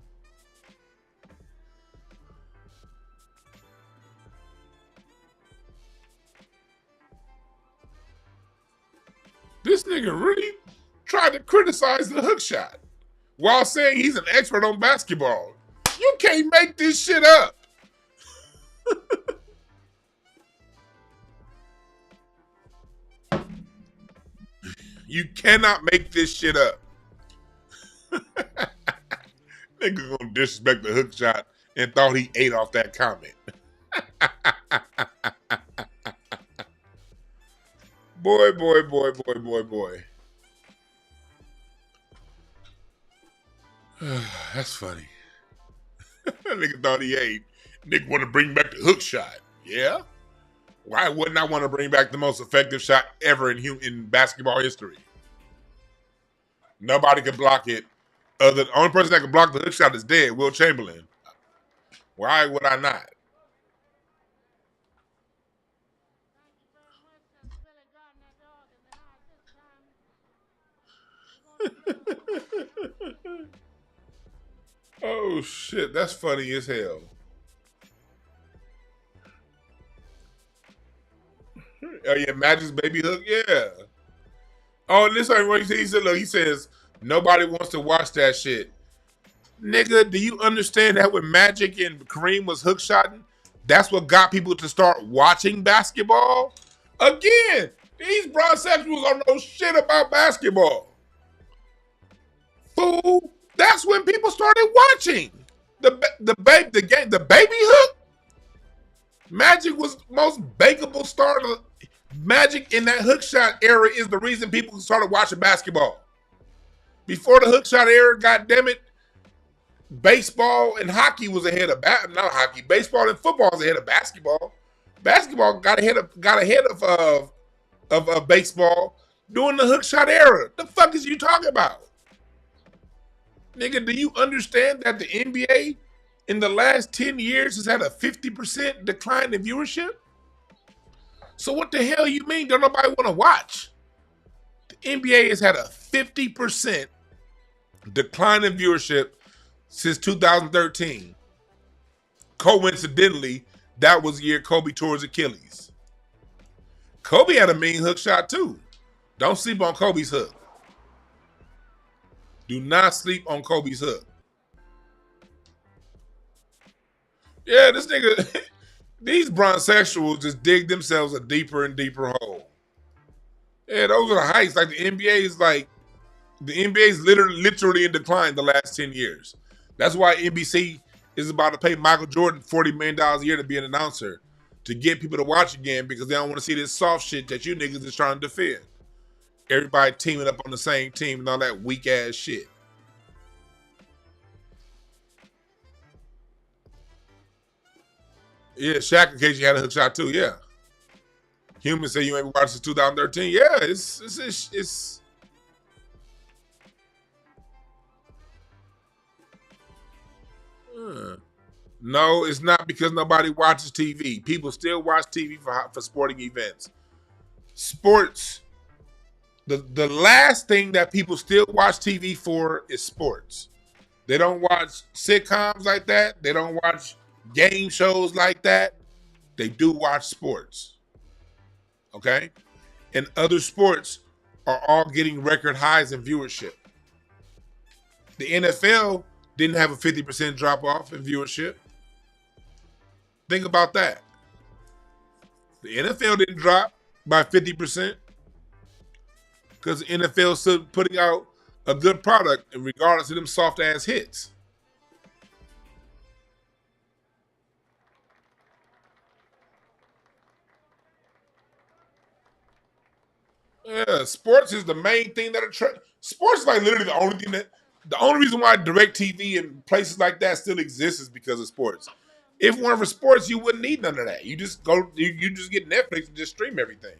This nigga really tried to criticize the hook shot while saying he's an expert on basketball. You can't make this shit up. You cannot make this shit up. Nigga gonna disrespect the hook shot and thought he ate off that comment. Boy, boy, boy, boy, boy, boy. That's funny. That nigga thought he ate. Nigga want to bring back the hook shot. Yeah? Why wouldn't I want to bring back the most effective shot ever in basketball history? Nobody can block it. The only person that can block the hook shot is dead, Will Chamberlain. Why would I not? Oh shit, that's funny as hell. Oh yeah, Magic's baby hook, yeah. Oh, and this ain't what he said. He said, look, he says nobody wants to watch that shit. Nigga, do you understand that when Magic and Kareem was hook shotting, that's what got people to start watching basketball? Again, these bronsexuals don't know shit about basketball. Fool, that's when people started watching. The baby hook. Magic was most bakeable starter. Magic in that hook shot era is the reason people started watching basketball. Before the hook shot era, goddamn it, baseball and hockey was ahead of not hockey. Baseball and football was ahead of basketball. Basketball got ahead of baseball during the hook shot era. The fuck is you talking about? Nigga, do you understand that the NBA in the last 10 years has had a 50% decline in viewership? So what the hell you mean don't nobody want to watch? The NBA has had a 50% decline in viewership since 2013. Coincidentally, that was the year Kobe tore his Achilles. Kobe had a mean hook shot too. Don't sleep on Kobe's hook. Do not sleep on Kobe's hook. Yeah, this nigga, these bronsexuals just dig themselves a deeper and deeper hole. Yeah, those are the heights. Like the NBA is literally in decline the last 10 years. That's why NBC is about to pay Michael Jordan $40 million a year to be an announcer, to get people to watch again, because they don't want to see this soft shit that you niggas is trying to defend. Everybody teaming up on the same team and all that weak ass shit. Yeah, Shaq occasionally had a hook shot too. Yeah, Humans say you ain't watched since 2013. Yeah, it's no, it's not because nobody watches TV. People still watch TV for sporting events. Sports. The last thing that people still watch TV for is sports. They don't watch sitcoms like that. They don't watch game shows like that. They do watch sports. Okay? And other sports are all getting record highs in viewership. The NFL didn't have a 50% drop off in viewership. Think about that. The NFL didn't drop by 50% because the NFL is still putting out a good product regardless of them soft ass hits. Yeah, sports is the main thing that sports is like literally the only reason why DirecTV and places like that still exist is because of sports. If it weren't for sports, you wouldn't need none of that. You just you just get Netflix and just stream everything.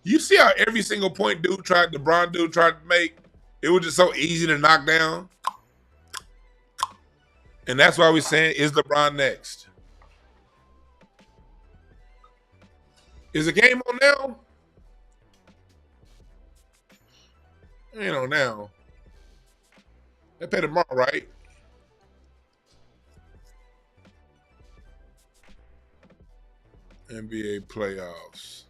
You see how every single point LeBron dude tried to make, it was just so easy to knock down. And that's why we're saying, is LeBron next? Is the game on now? It ain't on now. They pay tomorrow, right? NBA playoffs.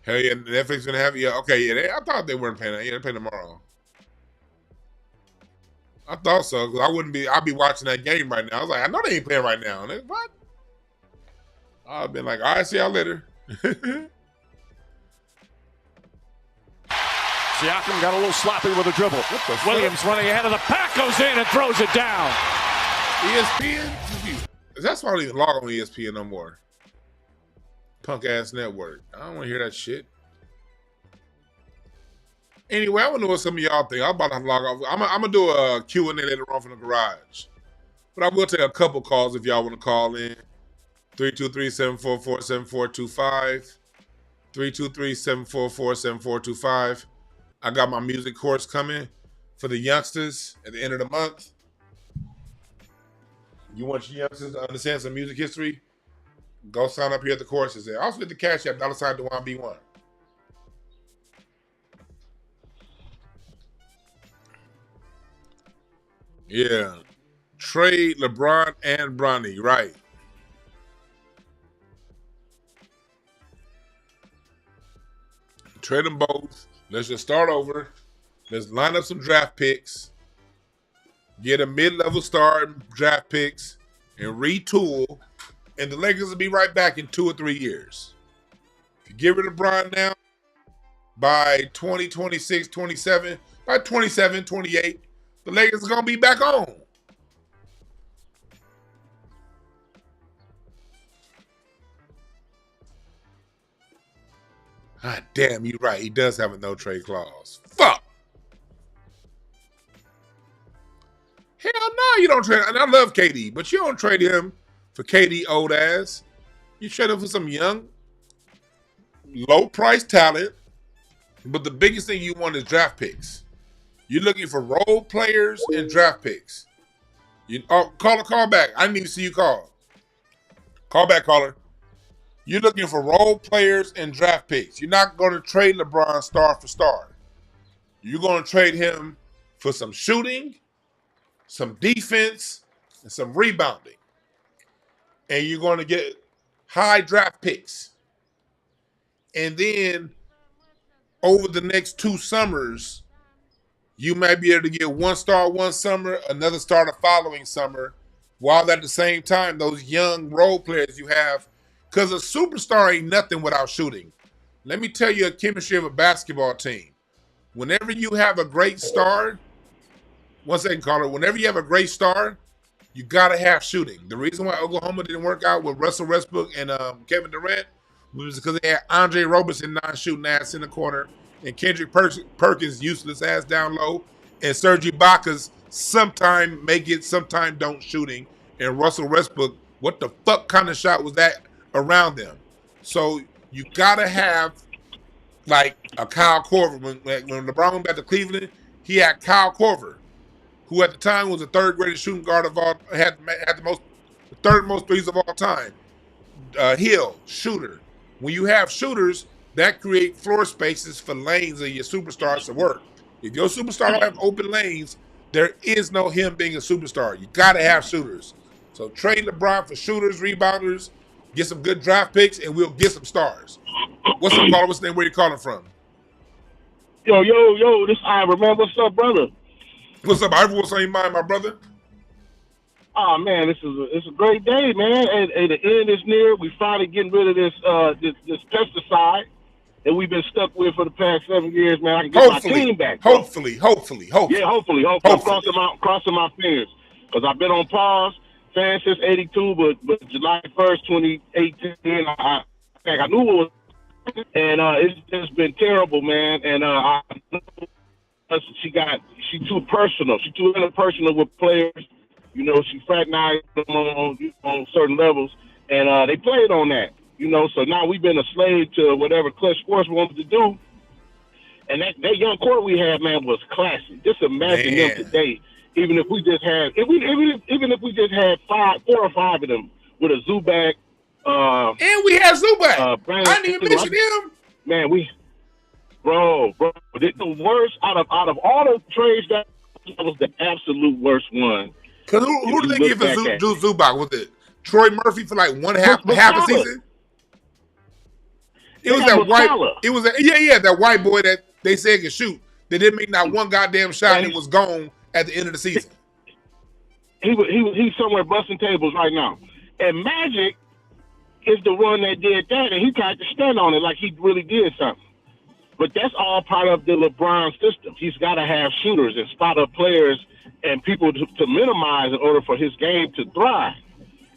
Hell yeah, Netflix gonna have it. Yeah, okay, yeah. I thought they weren't paying that. Yeah, they pay tomorrow. I thought so, because I wouldn't be. I'd be watching that game right now. I was like, I know they ain't playing right now. And what? I've been like, all right, see y'all later. See Siakam got a little sloppy with a dribble. Williams running ahead of the pack, goes in and throws it down. ESPN? That's why I don't even log on ESPN no more. Punk ass network. I don't want to hear that shit. Anyway, I want to know what some of y'all think. I'm about to log off. I'm going to do a Q&A later on from the garage. But I will take a couple calls if y'all want to call in. 323-744-7425. 323-744-7425. I got my music course coming for the youngsters at the end of the month. You want your youngsters to understand some music history? Go sign up here at the courses there. Also hit the Cash App, $DeWanB1. Yeah. Trade LeBron and Bronny, right. Trade them both. Let's just start over. Let's line up some draft picks. Get a mid-level star draft picks and retool. And the Lakers will be right back in 2 or 3 years. If you get rid of Bron now, by 2026, 27, by 27, 28, the Lakers are going to be back on. Ah, damn, you're right. He does have a no-trade clause. Fuck. Hell no, you don't trade. And I love KD, but you don't trade him for KD old ass. You trade him for some young, low-priced talent. But the biggest thing you want is draft picks. You're looking for role players and draft picks. Call back. I didn't even see you call. Call back, caller. You're looking for role players and draft picks. You're not going to trade LeBron star for star. You're going to trade him for some shooting, some defense, and some rebounding. And you're going to get high draft picks. And then over the next 2 summers, you might be able to get 1 star one summer, another star the following summer, while at the same time, those young role players you have, because a superstar ain't nothing without shooting. Let me tell you a chemistry of a basketball team. Whenever you have a great star, one second, caller, whenever you have a great star, you got to have shooting. The reason why Oklahoma didn't work out with Russell Westbrook and Kevin Durant was because they had Andre Roberson non-shooting ass in the corner and Kendrick Perkins useless ass down low and Serge Ibaka's sometime make it, sometime don't shooting, and Russell Westbrook, what the fuck kind of shot was that around them? So you got to have like a Kyle Korver. When LeBron went back to Cleveland, he had Kyle Korver, who at the time was the 3rd greatest shooting guard of all, had the 3rd most threes of all time. Hill, shooter. When you have shooters, that create floor spaces for lanes of your superstars to work. If your superstar don't have open lanes, there is no him being a superstar. You got to have shooters. So trade LeBron for shooters, rebounders, get some good draft picks, and we'll get some stars. What's up, caller? What's the name? Where you calling from? Yo, this Ivor, man. What's up, brother? What's up, Ivor? What's on your mind, my brother? Oh, man, it's a great day, man. And the end is near. We finally getting rid of this pesticide that we've been stuck with for the past 7 years, man. I can get my team back. Bro. Hopefully. Yeah, hopefully. I'm crossing my fingers. Because I've been on pause, fan since 82, but July 1st, 2018, I knew it was, and it's just been terrible, man. And I know she too personal. She too interpersonal with players. You know, she fraternized them on certain levels, and they played on that. You know, so now we've been a slave to whatever Clutch Sports wanted to do. And that young core we had, man, was classy. Just imagine them today. Even if we just had, even if we just had 4 or 5 of them with a Zubac. And we had Zubac. I didn't even mention him. Man, bro, the worst out of all the trades, that was the absolute worst one. Cause who did they give for Zubac? Was it Troy Murphy for like half a season? It was that white. It was that white boy that they said could shoot. They didn't make not one goddamn shot, and it was gone at the end of the season. He's somewhere busting tables right now. And Magic is the one that did that, and he tried to stand on it like he really did something. But that's all part of the LeBron system. He's got to have shooters and spot up players and people to minimize in order for his game to thrive.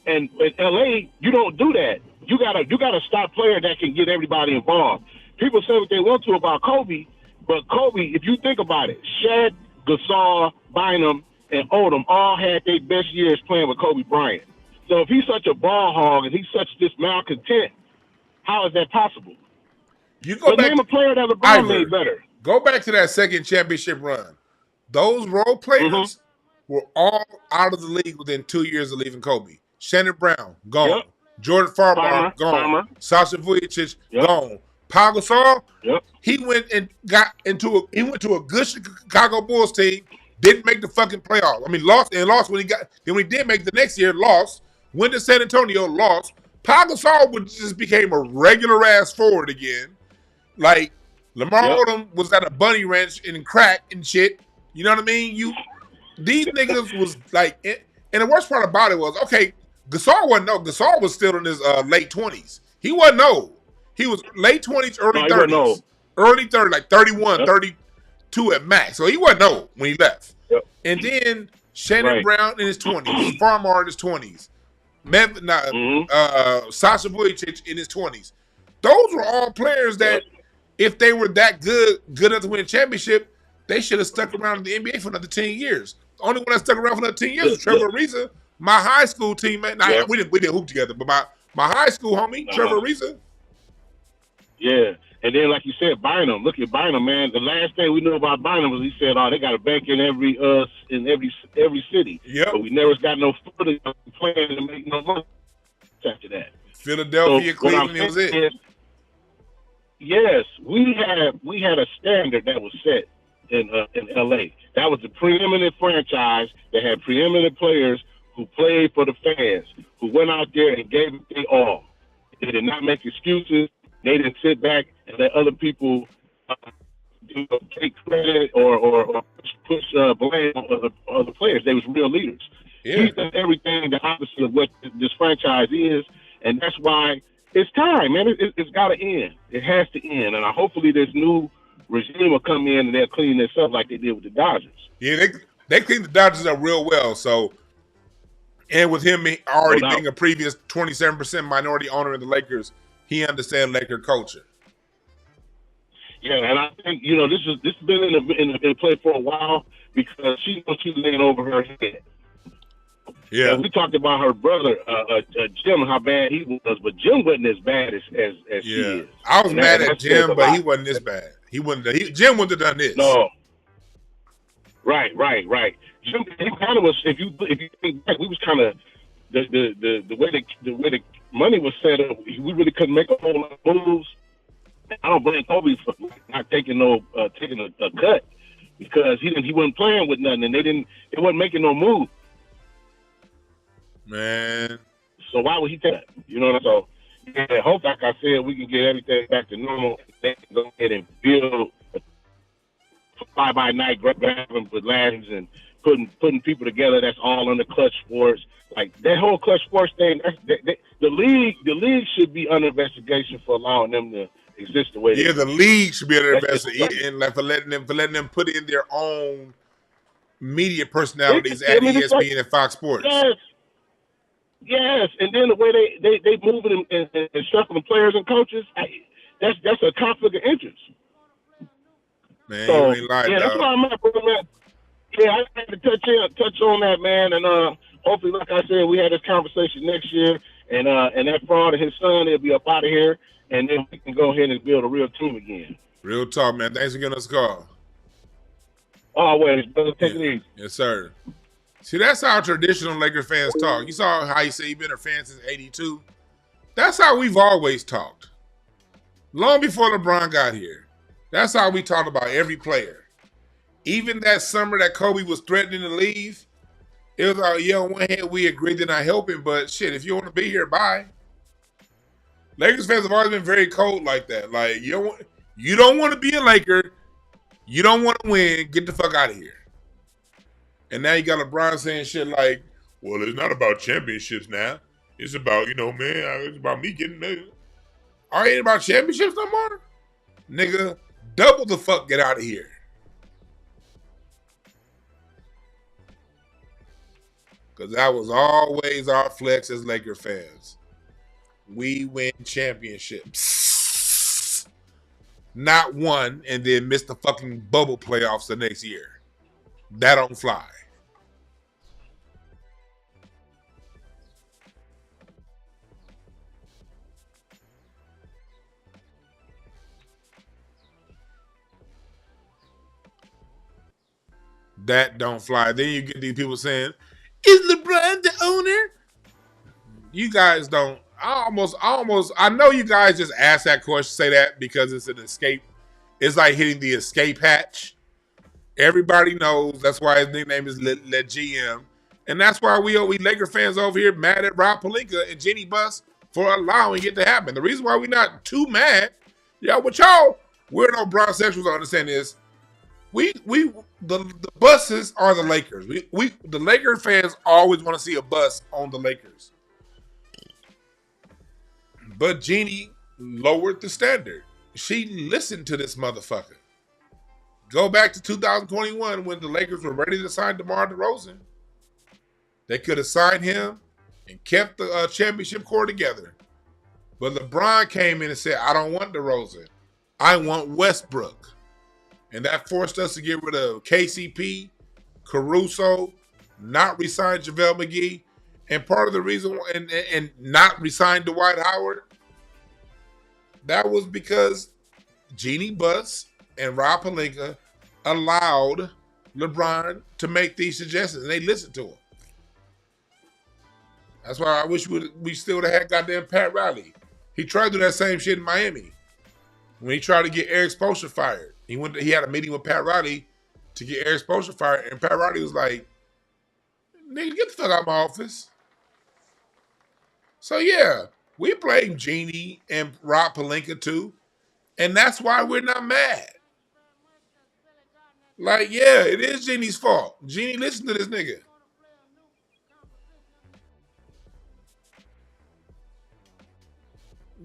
And in LA, you don't do that. You gotta stop player that can get everybody involved. People say what they want to about Kobe, but Kobe, if you think about it, Shaq, Gasol, Bynum, and Odom all had their best years playing with Kobe Bryant. So if he's such a ball hog and he's such this malcontent, how is that possible? You go back name a player that LeBron made better. Go back to that second championship run. Those role players were all out of the league within 2 years of leaving Kobe. Shannon Brown, gone. Yep. Jordan Farmer, gone. Farmer. Sasha Vujacic, gone. Pau Gasol, yep. He went to a good Chicago Bulls team, didn't make the fucking playoffs. I mean, lost when he did make the next year, lost. Went to San Antonio, lost. Pau Gasol just became a regular ass forward again. Like Lamar Odom was at a bunny ranch and crack and shit. You know what I mean? These niggas was like, and the worst part about it was, okay, Gasol wasn't old. Gasol was still in his late 20s. He wasn't old. He was late 20s, early 30s. Early 30s, like 31, 32 at max. So he wasn't old when he left. Yep. And then Shannon Brown in his 20s, Farmar in his 20s, Sasha Vujacic in his 20s. Those were all players that, if they were that good enough to win a championship, they should have stuck around in the NBA for another 10 years. The only one that stuck around for another 10 years was Trevor Ariza, my high school teammate. Now, we didn't hoop together, but my high school homie, Trevor Ariza. Yeah. And then, like you said, Bynum. Look at Bynum, man. The last thing we knew about Bynum was he said, "Oh, they got a bank in every city." Yep. But we never got no footage of playing to make no money after that. Philadelphia, Cleveland, was it? Yes, we had a standard that was set in LA. That was the preeminent franchise that had preeminent players who played for the fans, who went out there and gave it their all. They did not make excuses. They didn't sit back and let other people take credit or push blame on other players. They was real leaders. Yeah. He's done everything the opposite of what this franchise is, and that's why it's time, man. It's got to end. It has to end, and hopefully this new regime will come in and they'll clean this up like they did with the Dodgers. Yeah, they cleaned the Dodgers up real well. So, and with him already being a previous 27% minority owner in the Lakers, he understands Laker culture. Yeah, and I think this has been in play for a while because she knows she's laying over her head. Yeah, we talked about her brother Jim, how bad he was, but Jim wasn't as bad as she is. I was mad at Jim, but he wasn't this bad. Jim wouldn't have done this. No. Right. Jim, he kind of was. If you think back, we was kind of the way the money was set up. We really couldn't make a whole lot of moves. I don't blame Kobe for not taking a cut because he wasn't playing with nothing, and they wasn't making no move. Man. So why would he take that? So yeah, hope, like I said, we can get everything back to normal. They can go ahead and build a fly-by-night grabbing with lads and putting people together. That's all under Clutch Sports. Like that whole Clutch Sports thing. The league should be under investigation for allowing them to exist the way they do. The league should be under investigation and for letting them put in their own media personalities at ESPN and Fox Sports. Yes, and then the way they moving and shuffling players and coaches, that's a conflict of interest. Man, so, you ain't lying, that's why I'm at, bro, man. Yeah, I had to touch on that, man, and hopefully, like I said, we had this conversation next year, and that fraud and his son, they'll be up out of here, and then we can go ahead and build a real team again. Real talk, man. Thanks for giving us a call. Always, brother. Take it easy. Yes, sir. See, that's how traditional Laker fans talk. You saw how you say you've been a fan since '82. That's how we've always talked. Long before LeBron got here. That's how we talked about every player. Even that summer that Kobe was threatening to leave, it was like, on one hand, we agreed to not help him, but shit, if you want to be here, bye. Lakers fans have always been very cold like that. Like, you don't want to be a Laker. You don't want to win. Get the fuck out of here. And now you got LeBron saying shit like, well, it's not about championships now. It's about, man, it's about me getting nigga. All right, ain't about championships no more? Nigga, double the fuck get out of here. Because that was always our flex as Laker fans. We win championships. Not one, and then miss the fucking bubble playoffs the next year. That don't fly. That don't fly. Then you get these people saying, "Is LeBron the owner?" You guys don't. I know you guys just ask that question, say that because it's an escape. It's like hitting the escape hatch. Everybody knows that's why his nickname is Le GM, and that's why we Laker fans over here mad at Rob Pelinka and Jeanie Buss for allowing it to happen. The reason why we're not too mad, we're no brown sexuals understand this. The buses are the Lakers. The Laker fans always want to see a bus on the Lakers. But Jeanie lowered the standard. She listened to this motherfucker. Go back to 2021 when the Lakers were ready to sign DeMar DeRozan. They could have signed him and kept the championship core together. But LeBron came in and said, I don't want DeRozan. I want Westbrook. And that forced us to get rid of KCP, Caruso, not re-sign JaVale McGee, and part of the reason, and not re-sign Dwight Howard, that was because Jeanie Buss and Rob Pelinka allowed LeBron to make these suggestions, and they listened to him. That's why I wish we still would have had goddamn Pat Riley. He tried to do that same shit in Miami when he tried to get Eric Spoelstra fired. He had a meeting with Pat Riley to get Eric Spoelstra fired, and Pat Riley was like, "Nigga, get the fuck out of my office." So yeah, we blame Jeanie and Rob Pelinka too, and that's why we're not mad. Like, yeah, it is Jeanie's fault. Jeanie, listen to this nigga.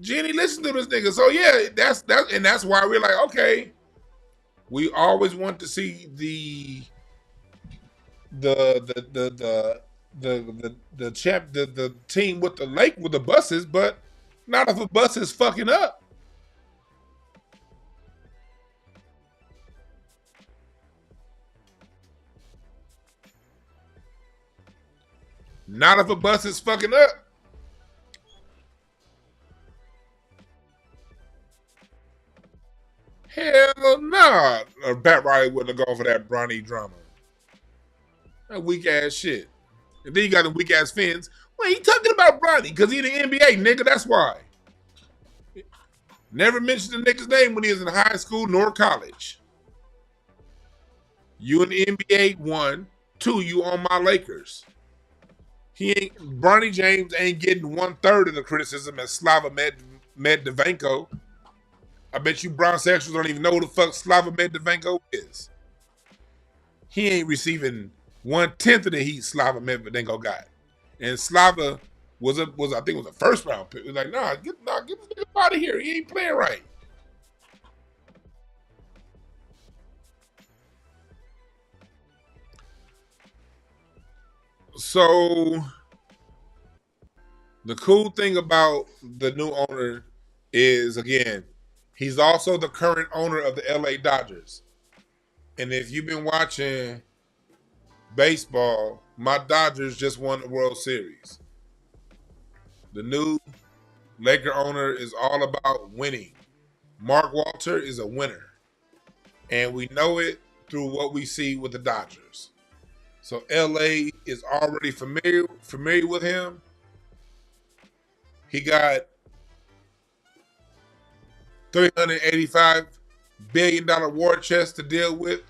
Jeanie, listen to this nigga. So yeah, that's why we're like, okay. We always want to see the team with the buses, but not if a bus is fucking up. Not if a bus is fucking up. Hell nah. Pat Riley wouldn't have gone for that Bronny drama. That weak ass shit. And then you got the weak ass fins. Well, he talking about Bronny because he in the NBA, nigga. That's why. Never mentioned the nigga's name when he was in high school nor college. You in the NBA, 1. 2, you on my Lakers. Bronny James ain't getting 1/3 of the criticism as Slava Medvedenko. I bet you brown sexuals don't even know who the fuck Slava Medvedenko is. He ain't receiving 1/10 of the heat Slava Medvedenko got. And Slava was I think was a first round pick. He was like, get this nigga out of here. He ain't playing right. So the cool thing about the new owner is, again, he's also the current owner of the LA Dodgers. And if you've been watching baseball, my Dodgers just won the World Series. The new Laker owner is all about winning. Mark Walter is a winner. And we know it through what we see with the Dodgers. So LA is already familiar with him. He got $385 billion war chest to deal with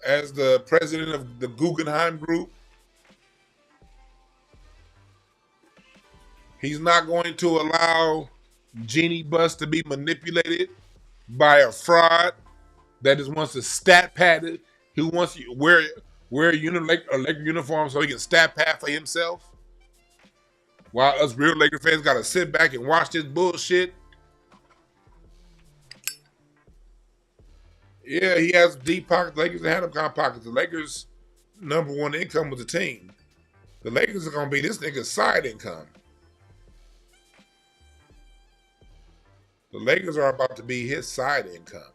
as the president of the Guggenheim Group. He's not going to allow Jeanie Buss to be manipulated by a fraud that just wants to stat pad it. He wants to wear a Laker uniform so he can stat pad for himself. While us real Laker fans got to sit back and watch this bullshit. Yeah, he has deep pockets. The Lakers had them kind of pockets. The Lakers' number one income was the team. The Lakers are gonna be this nigga's side income. The Lakers are about to be his side income.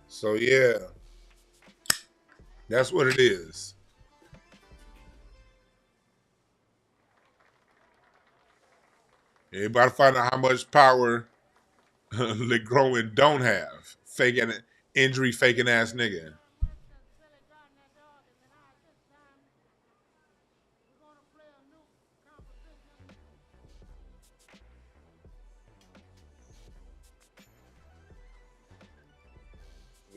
So yeah, that's what it is. Everybody find out how much power LeGrowin don't have. Faking injury faking ass nigga.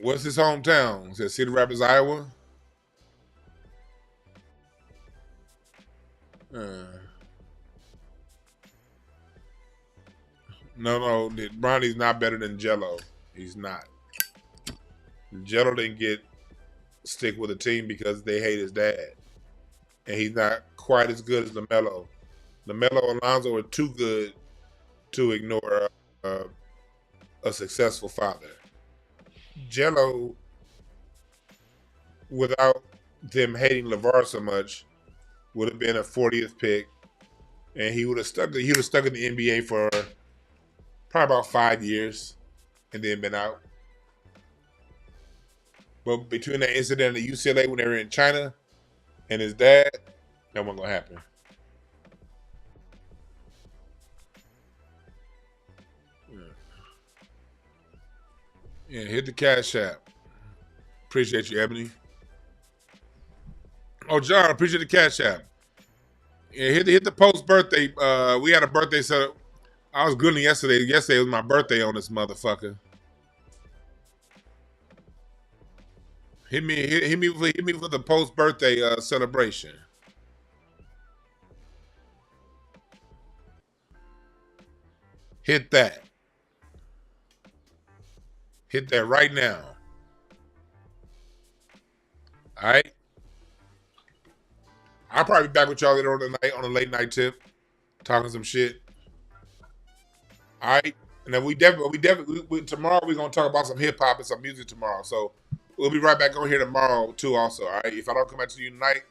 What's his hometown? Is it Cedar Rapids, Iowa? Uh, no. Bronny's not better than Jello. He's not. Jello didn't stick with the team because they hate his dad. And he's not quite as good as LaMelo. LaMelo and Alonzo are too good to ignore a successful father. Jello, without them hating LeVar so much, would have been a 40th pick, and he would have stuck in the NBA for probably about 5 years, and then been out. But between that incident at UCLA when they were in China and his dad, that wasn't gonna happen. Yeah, hit the Cash App. Appreciate you, Ebony. Oh, John, appreciate the Cash App. Yeah, hit the post birthday. We had a birthday set. I was grilling yesterday. Yesterday was my birthday on this motherfucker. Hit me for the post birthday celebration. Hit that. Hit that right now. All right. I'll probably be back with y'all later on the night on a late night tip, talking some shit. All right. And then we definitely tomorrow we're gonna talk about some hip hop and some music tomorrow. So we'll be right back on here tomorrow too. Also, all right. If I don't come back to you tonight,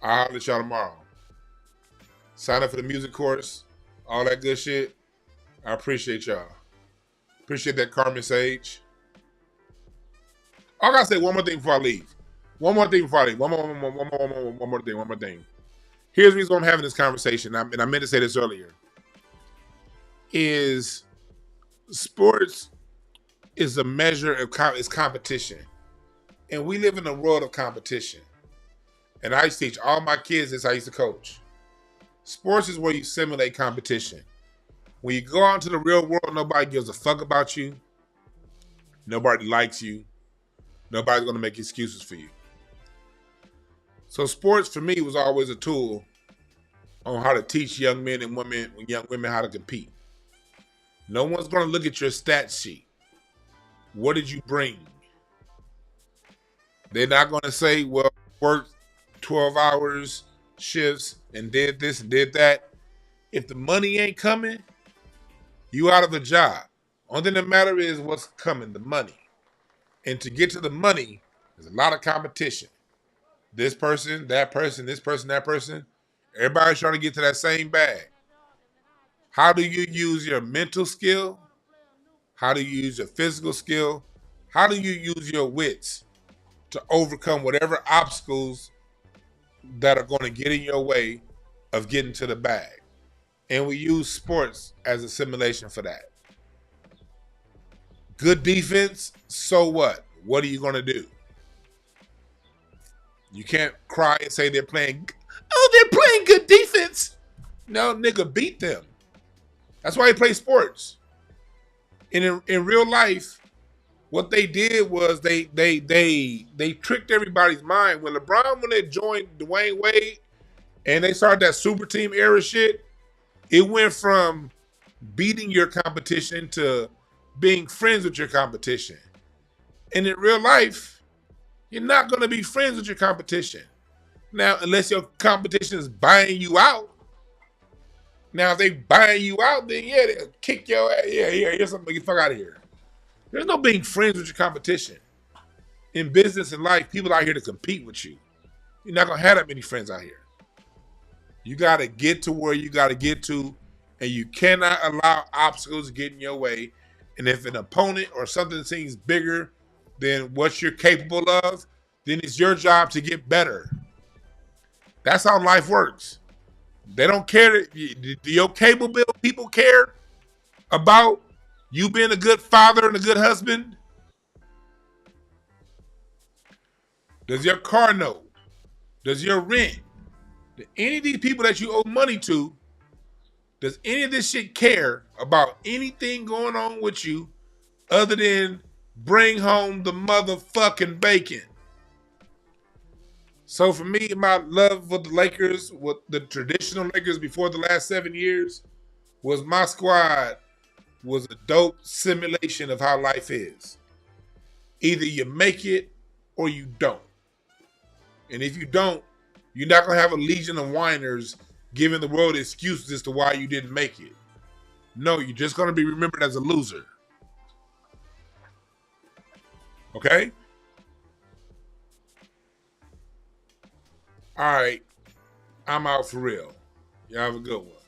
I'll holler at y'all tomorrow. Sign up for the music course, all that good shit. I appreciate y'all. Appreciate that, Carmen Sage. I gotta say one more thing before I leave. One more thing. Here's the reason I'm having this conversation, and I meant to say this earlier. Is sports is a measure of competition, and we live in a world of competition. And I used to teach all my kids this. I used to coach. Sports is where you simulate competition. When you go out into the real world, nobody gives a fuck about you. Nobody likes you. Nobody's going to make excuses for you. So sports for me was always a tool on how to teach young men and young women how to compete. No one's going to look at your stat sheet. What did you bring? They're not going to say, well, worked 12 hours, shifts, and did this and did that. If the money ain't coming, you out of a job. Only thing that matters is what's coming, the money. And to get to the money, there's a lot of competition. This person, that person, this person, that person. Everybody's trying to get to that same bag. How do you use your mental skill? How do you use your physical skill? How do you use your wits to overcome whatever obstacles that are going to get in your way of getting to the bag? And we use sports as a simulation for that. Good defense, so what? What are you going to do? You can't cry and say they're playing good defense. No, nigga, beat them. That's why you play sports. And in real life, what they did was they tricked everybody's mind. When they joined Dwayne Wade and they started that super team era shit, it went from beating your competition to being friends with your competition. And in real life, you're not going to be friends with your competition. Now, unless your competition is buying you out, Now, if they buying you out, then yeah, they'll kick your ass. Yeah, here's something. Get the fuck out of here. There's no being friends with your competition. In business and life, people out here to compete with you. You're not going to have that many friends out here. You got to get to where you got to get to, and you cannot allow obstacles to get in your way. And if an opponent or something seems bigger than what you're capable of, then it's your job to get better. That's how life works. They don't care. Do your cable bill people care about you being a good father and a good husband? Does your car note? Does your rent? Do any of these people that you owe money to, does any of this shit care about anything going on with you other than bring home the motherfucking bacon? So for me, my love for the Lakers, with the traditional Lakers before the last 7 years, was my squad was a dope simulation of how life is. Either you make it or you don't. And if you don't, you're not going to have a legion of whiners giving the world excuses as to why you didn't make it. No, you're just going to be remembered as a loser. Okay? All right. I'm out for real. Y'all have a good one.